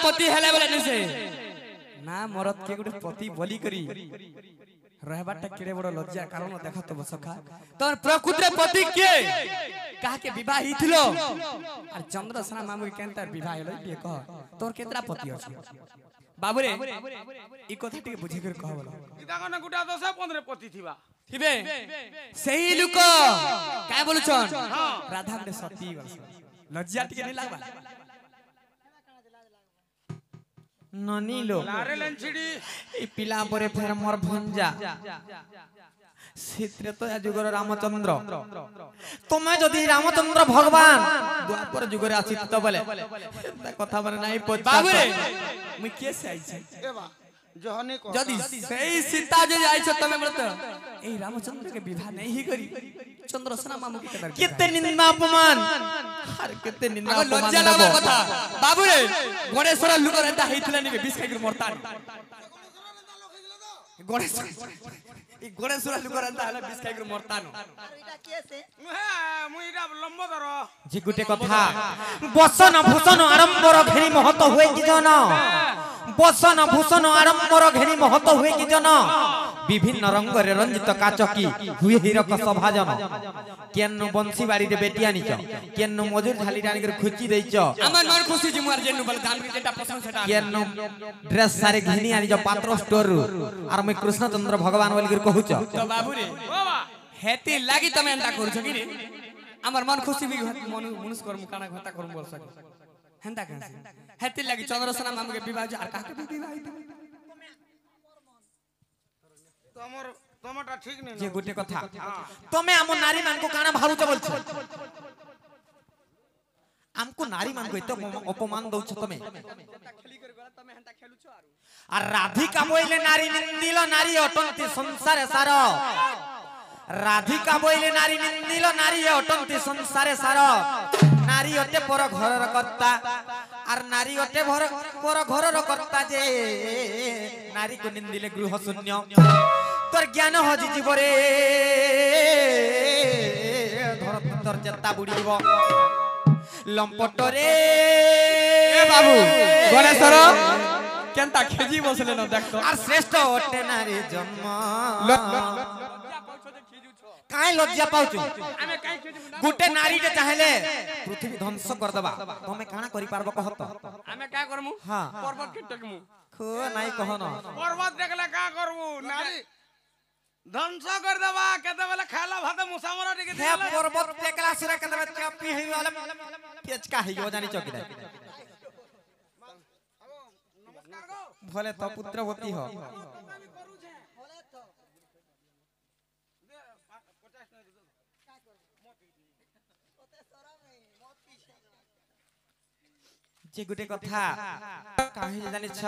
पति हेले बोले निसे ना मरद के गुटे पति बलि करी रहबाटा केड़े बड़ लज्जा कारण देखा तो बसखा तोर प्रकृत पति के कहा के विवाह हिथिलो और चंद्रसेना मामू के केनता विवाह हेलो ये कह तोर केतरा पति अछि बाबू रे ई कथा टिके बुझी कर कह बोलो इदा कने गुटा 10 15 पति थिबा थिबे सही लुक काय बोलु छन राधा के सती लज्जा टिके नहीं लागबा ननी लो लारे लंछिडी ई पिला परे फेर मोर भंजा सीत्रे तो जुगर रामचंद्र तुम्हें जदि रामचंद्र भगवान द्वापर जुगर आसित तो बोले कथा माने नाही पछ बाबू रे मुई के से आइ छै ए बा जहने को जदि सही सीता जे आइ छ तमे मरत ए रामचंद्र के विवाह नहीं ही करी चंद्रसेना मामू के कदर कितने निंदा अपमान हर कितने निंदा अगर अपमान लज्जा लागबा कथा बाबू रे गणेश्वर लुकर एता हेथिला नि 20 खाइ मरता गणेश ई गणेश्वर लुकर एता हला 20 खाइ मरता न मुइरा लंबो दर जी गुटे कथा बसन भूषण आरंभर घेरी महत हुए कि जन बसन भूषण आरंभर घेरी महत हुए कि जन विभिन्न रंग रे रंजित काचकी हुए हीरक सभाजन केन्नु बंसी बाड़ी रे बेटी आनिच केन्नु मजूर झाली डानी कर खुची देइच हमर मन खुशी जी मार जेनु बल दान के जेटा पसंद सेटा केन्नु ड्रेस सारे घिनी आनिच पात्र स्टोर रु आर मैं कृष्णचंद्र भगवान बोली कर कहूच तो बाबू रे हेती लागी तमे एंता करू छ कि रे আমার মন খুশি বি মনুষ করম কানা ঘটা করম বল সকে হেন্তা কাছে হেতি লাগি চন্দ্রসেনা মামুকে বিবাহ আর কাকে বিবাহ তোমার তোমারটা ঠিক নেই যে গোটে কথা তুমি আম নারী মানকু কানা ভাবুছ বলছ আমকু নারী মানকু এত অপমান দউছ তুমি আর রাধিকা বইলে নারী নিন্দিল নারী অটন্তি সংসারে সার রাধিকা বইলে নারী নিন্দিল নারী অটন্তি সংসারে সার নারী অটে পর ঘরর কর্তা আর নারী অটে পর ঘরর কর্তা যে নারীকে নিন্দিলে গৃহ শূন্য তোর জ্ঞান হজি জীবরে ধর তোর চেতা বুড়ি দিব লম্পটরে বাবু গণেশ্বর কেনতা খেজি বসলে না দেখো আর শ্রেষ্ঠ অটে নারী জন্ম কাই লজ্জা পাউଛୁ গুটে নারীকে চাহেলে পৃথিবী ধ্বংস কর দেবা তুমি কানা করি পারবো কহ তো আমি কা করমু হ্যাঁ পর্বত কে টেকমু খো নাই কহ ন পর্বত দেখলে কা করবু নারী ধ্বংস করে দেবা কেতে বেলা খালা ভাত মুসামরা টিকে হে পর্বত টেকলা সুরা কেতে চাপি হই গলে পেচকা হই গো জানি চকি দে ভলে তো পুত্রবতী হ যে গুটে কথা কাহি জানিছ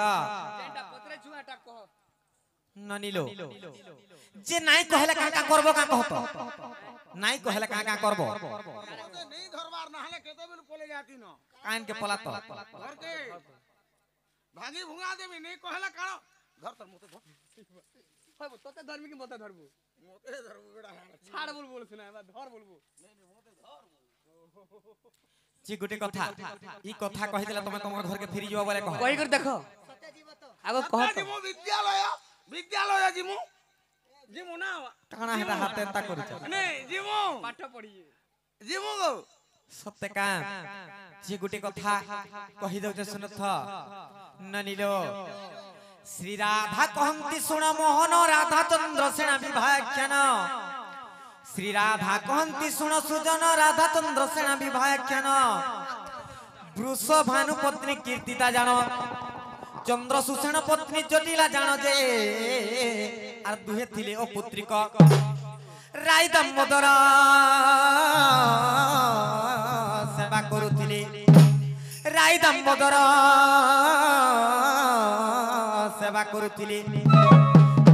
ননিলো যে নাই কহলে কাকা করব কা কহত নাই কহলে কাকা করব নেই ধরবার না হলে কেতে বেলা পলে যাতি ন কান কে পলাত ঘর কে ভাঙি ভুঙা দেবি নেই কহলে কাণ ধর তোর মতে ধর হইব তোতে ধরবি কি মতে ধরবো মতে ধরবো বেটা ছাড় বল বলছ না এবার ধর বলবো যে গুটে কথা ই কথা কहि দিলা তুমি তোমার ঘরকে ফিরি যাও বলে কহ কই করে দেখো আগে কহ তো জিমু বিদ্যালয় জিমু জিমু না কানা হেটা হাতে তা করিছ নে জিমু পাঠ পড়ি জিমু গো সত্যে কা যে গুটে কথা কহি দউছে শুনথ ননিলো শ্রী রাধা কহন্তি শুণ মোহন রাধা চন্দ্র সেনা বিভাখ্যান শ্রী রাধা কহন্তি শুণ সুজন রাধা চন্দ্র সেনা বিভাখ্যান বৃষ ভানু পত্নী কীর্তিতা জান চন্দ্র সুষেণ পত্নী জটিলা জান যে আর দুহে থিলে ও পুত্রিক রাই দামোদর সেবা করুଥିଲେ রাই দামোদর সেবা করুଥିଲେ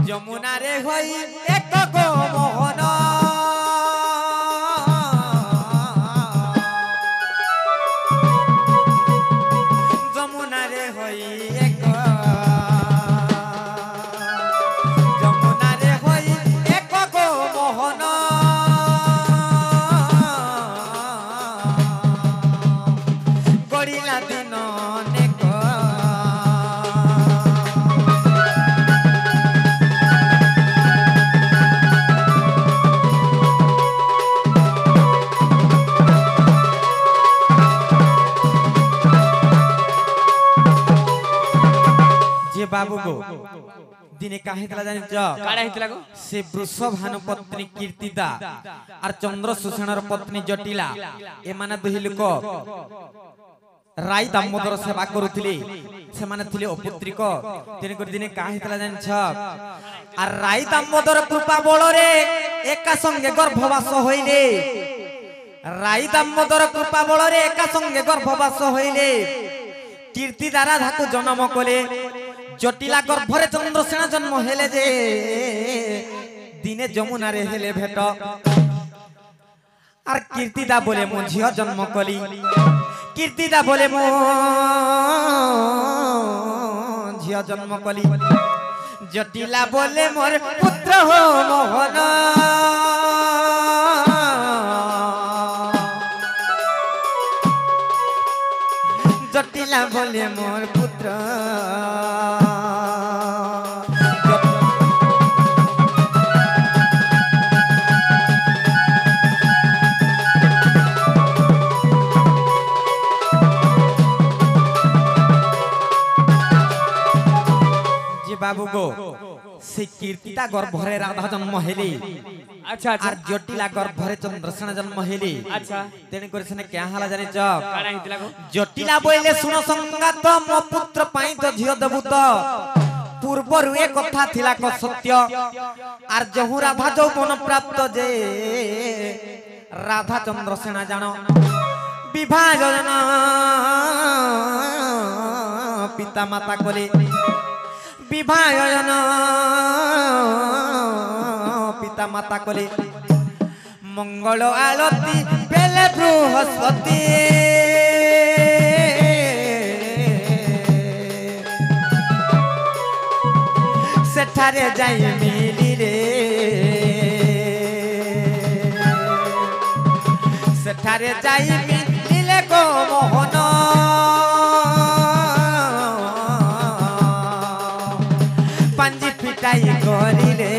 যমুনারে হই এক গো মোহন যমুনারে হই এক যমুনারে হই এক গো মোহন গড়িলা দিন নেক যে বাবু গো দিনে কাহে দিলা জানি চ কাড়া হিতলা গো সে বৃষভানু পত্নী কীর্তিতা আর চন্দ্র সুষেণর পত্নী জটিলা এমানে দুই লোক রাই দামোদর সেবা করুଥିଲେ সেমানে থিলে অপুত্রিক তেনে করে দিনে কাহে দিলা জানি ছ আর রাই দামোদর কৃপা বলরে একা সঙ্গে গর্ভবাস হইলে রাই দামোদর কৃপা বলরে একা সঙ্গে গর্ভবাস হইলে কীর্তি দ্বারা ধাকু জন্ম কলে জটিলা গর্ভরে চন্দ্রসেনা জন্ম হেলে যে দিনে যমুনারে হেলে ভেট আর কীর্তিদা বলে মো ঝিও জন্ম কলি কীর্তিদা বলে মো ঝিও জন্ম কলি জটিলা বলে মোর পুত্র হো মোহন জটিলা বলে মোর পুত্র যে বাবু গো সে কীর্তিতা গর্ভরে রাধা জন্ম হেলে अच्छा अच्छा আর জটিলা গর্ভরে চন্দ্রসেনা জন্ম হেলি अच्छा তেনে করে সেনে কেয়া হালা জানিছ কানা হিতলা গো জটিলা বইলে শুন সংগাত মো পুত্র পাই তো ঝিও দেবু তো পূর্বরু এ কথা থিলা ক সত্য আর যহু রাধা যৌবন প্রাপ্ত যে রাধা চন্দ্রসেনা জানো বিবাহ যোজনা পিতা মাতা কলে বিবাহ যোজনা পিতা মাতা কলে মঙ্গল আলতি বেলে বৃহস্পতি সেঠারে যাই মিলি রে সেঠারে যাই মিলিলে গো মোহন পাঞ্জি ফিটাই করিলে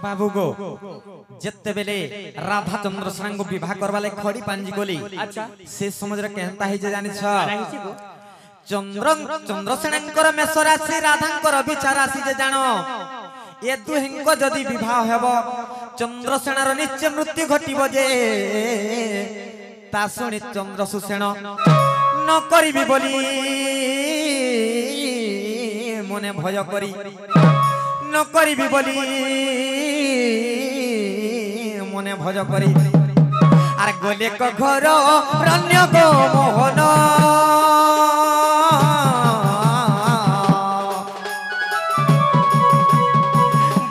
बाबू गो जिते बेले राधा चंद्रसेना को विवाह करवाले खड़ी पांजी गोली अच्छा से समझ रे केनता हे जे जानि छ काना हिची गो चंद्रसेना मेष राशि राधा विचार राशि जे जानो ए दुहिंग जदि विवाह हेबो चंद्रसेना रो निश्चय मृत्यु घटिबो जे ता सुनि चंद्रसेन न करिबी बोली मने भय करी न करिबी बोली मने भज करी आर गोले को घर रण्य गो मोहन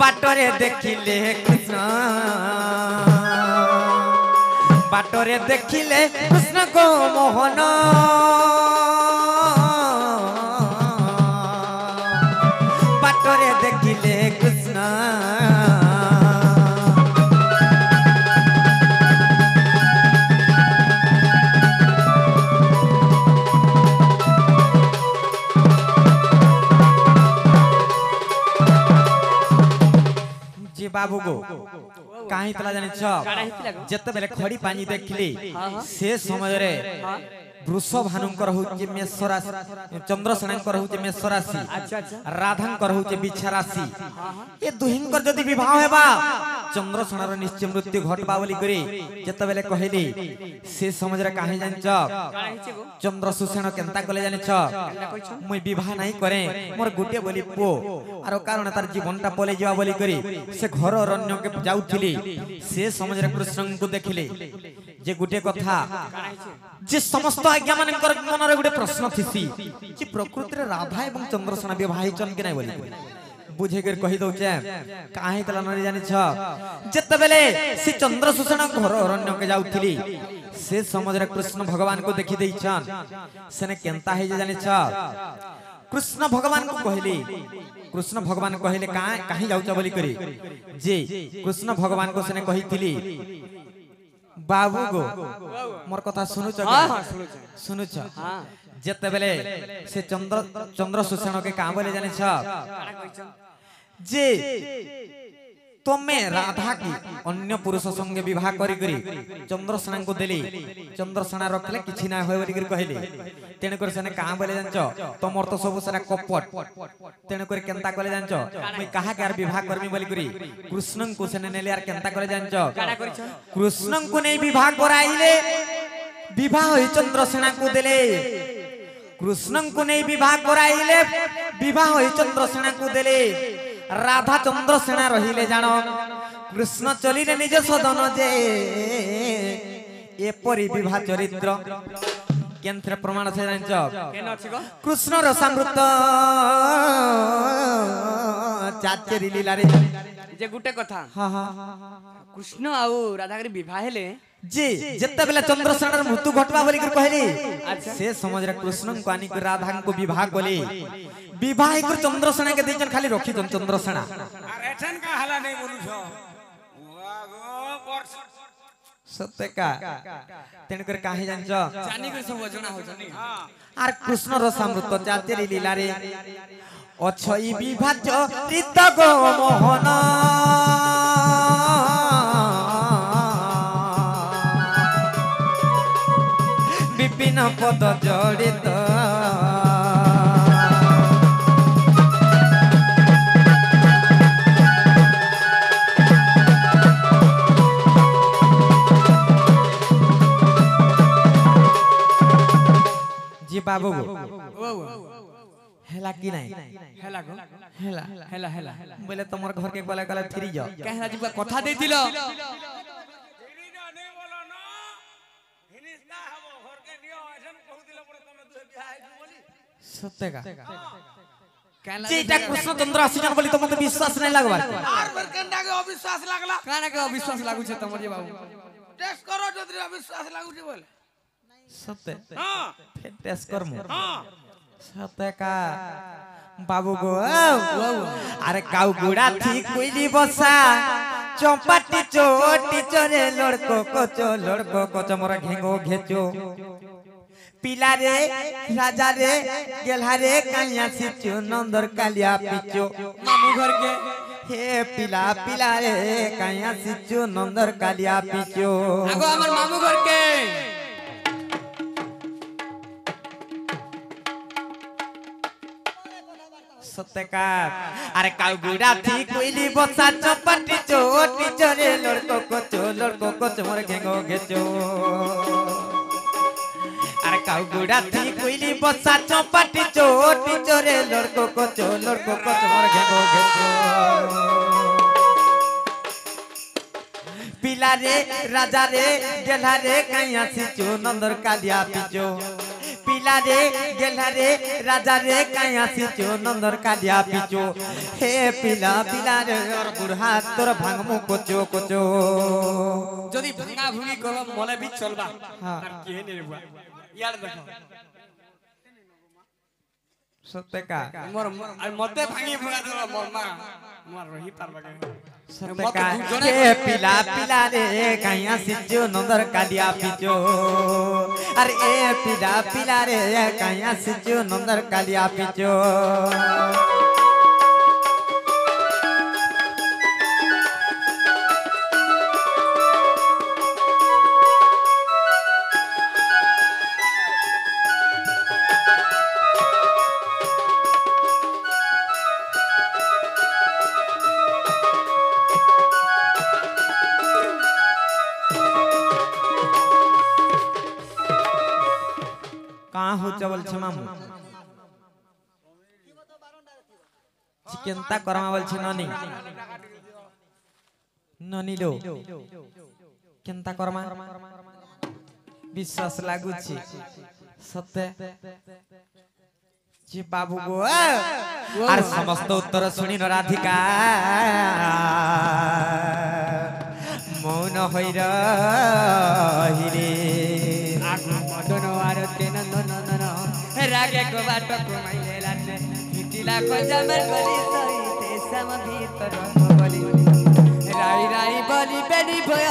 बाटरे देखिले कृष्ण बाटरे देखिले कृष्ण गो मोहन बाटरे देखिले कृष्ण जे बाबू गो काहे तला जानि छ काना हितला गो जते बेले खड़ी पानी देखली हाँ, हाँ। से समय रे हाँ वृषभानुंकर होचे मेष राशि चंद्रसेनांकर होचे मेष राशि अच्छा अच्छा राधांकर होचे बिच्छा राशि ए दुहिंकर जदि विवाह हेबा चंद्रसेनार निश्चय मृत्यु घटबा बोली करी जते बेले कहली से समझ रे काहे जानि छ काना हिची गो चंद्रसेन केनता कले जानि छ केनता कइछ मुई विवाह नाही करे मोर गुटे बोली पो आरो कारण तार जीवनटा पले जिवा बोली करी से घर रण्य के जाउथिली से समझ रे कृष्ण को देखिले जे गुटे कथा काना हिची जे समस्त आज्ञा मानकर मनरे गुटे प्रश्न थिसी जे प्रकृति रे राधा एवं चंद्रसेना विवाह चन के नै बोली बुझे कर कहि दउ छै काहे तला नरि जानि छ जते बेले से चंद्रसेन घर रण्य के जाउथिली से समझ रे कृष्ण भगवान को देखि देइ छन सेने केनता हे जे जानि छ कृष्ण भगवान को कहली कृष्ण भगवान कहले काहे जाउछ बोली करी जे कृष्ण भगवान को सेने कहिथिली बाबू गो मोर कथा सुनु छ हां हां सुनु छ हां जते बेले से चंद्रसेन के का बोले जानि छ काना कइछ जे तमे राधा की अन्य पुरुष संगे विवाह करी करी चंद्रसेना को देली चंद्रसेना रखले किछि ना होय बोली कहले तेने कर सेने का बोले जानचो तमर तो सब सारा कपट तेने कर केनता करे जानचो मई कहा के यार विवाह करमी बोली करी कृष्ण को सेने नेले यार केनता करे जानचो काना कइछ कृष्ण को नहीं विवाह कराइले विवाह होई चंद्रसेना को देले कृष्ण को नहीं विवाह कराइले विवाह होई चंद्रसेना को देले राधा चंद्रसेना रहिले जानो कृष्ण चलिले निज सदन जे एपरि विवाह चरित्र केंत्र प्रमाण से जानचो केन अछि गो कृष्ण रसामृत चाचेरी लीला रे जे गुटे कथा हां हां कृष्ण आउ राधा के विवाह हेले जी जत्ता बेला चंद्रसेनार मृत्यु घटवा बोली कर कहली अच्छा। से समझ रे कृष्ण को आनी कर राधा को विवाह कोली विवाह कर चंद्रसेना के देजन खाली रखी चंद्रसेना अरे ठन का हला नहीं बोलू छो वाह गो वर्ष सत्य का तेन कर काहे जानजो जानी कर सब जना हो जानी आर कृष्ण रसामृत चाचेरी लीला रे अछई विवाह चरित गो मोहन পদ জড়িত জি বাবু হেলা কি নাই হেলা গো হেলা হেলা হেলা বলে তোমার ঘর কে গলা গলা ফিরি যাও কাহলা জি কথা দেইছিল সত্যকা কাহলা যেটা কৃষ্ণচন্দ্র আসিছেন বলি তোমাকে বিশ্বাস নাই লাগবার আর বের কেনটাকে অবিশ্বাস লাগলা কানা কে অবিশ্বাস লাগুছে তোমার যে বাবু টেস্ট করো যদি অবিশ্বাস লাগুছে বলে সত্য হ্যাঁ ফের টেস্ট করমু হ্যাঁ সত্যকা বাবু গো আরে কাউ গুড়া ঠিক কইলি বসা চম্পাটি চোটি চরে লড়কো কচো মোরা ঘেঙ্গো ঘেচো পিলা রে রাজা রে গেলহা রে কাইয়া সিচু নন্দর কালিয়া পিচো মামু ঘর के হে পিলা পিলা রে কাইয়া সিচু নন্দর কালিয়া পিচো আগো আমার মামু ঘর के सत्यकार अरे काउ गुड़ा थी कोइली बसा चपटी चोटी चरे लड़को कोचो मोर घेंगो घेचो अरे काउ गुड़ा थी कोइली बसा चपटी चोटी चरे लड़को कोचो मोर घेंगो घेचो पिला रे राजा रे गेला रे काइया सिचो नंदर कालिया पिचो पिला रे गेला रे राजा रे काया सिचो नंदर कालिया पिचो हे पिला पिला रे और बुढ़ा तोर भांगमु कोचो कोचो যদি ভাঙা ভুঙি করো মলে বি চলবা হ্যাঁ। আর কে নে বুয়া ইয়ার দেখো सत्यका মোর আর মতে ভাঙি ভুঙা দিল মোর মা মোর রহি পারবা কে सत्यका हे पिला पिला रे काया सिचो नंदर कालिया पिचो अरे ए पिला पिला रे काया सिचो नंदर कालिया पिचो कहाँ हो चवल छमा मु चिकेनता करमा बोल छ ननी ननी लो केनता करमा विश्वास लागु छी सत्य जी बाबू गो आर समस्त उत्तर सुनी न राधिका मौन होई रही মদন আর তেন নন নন রাগে কো বাট কো মাইলে লাতে হিটিলা কো জামের গলি সইতে সম ভিতর বলি রাই রাই বলি বেনি ভয়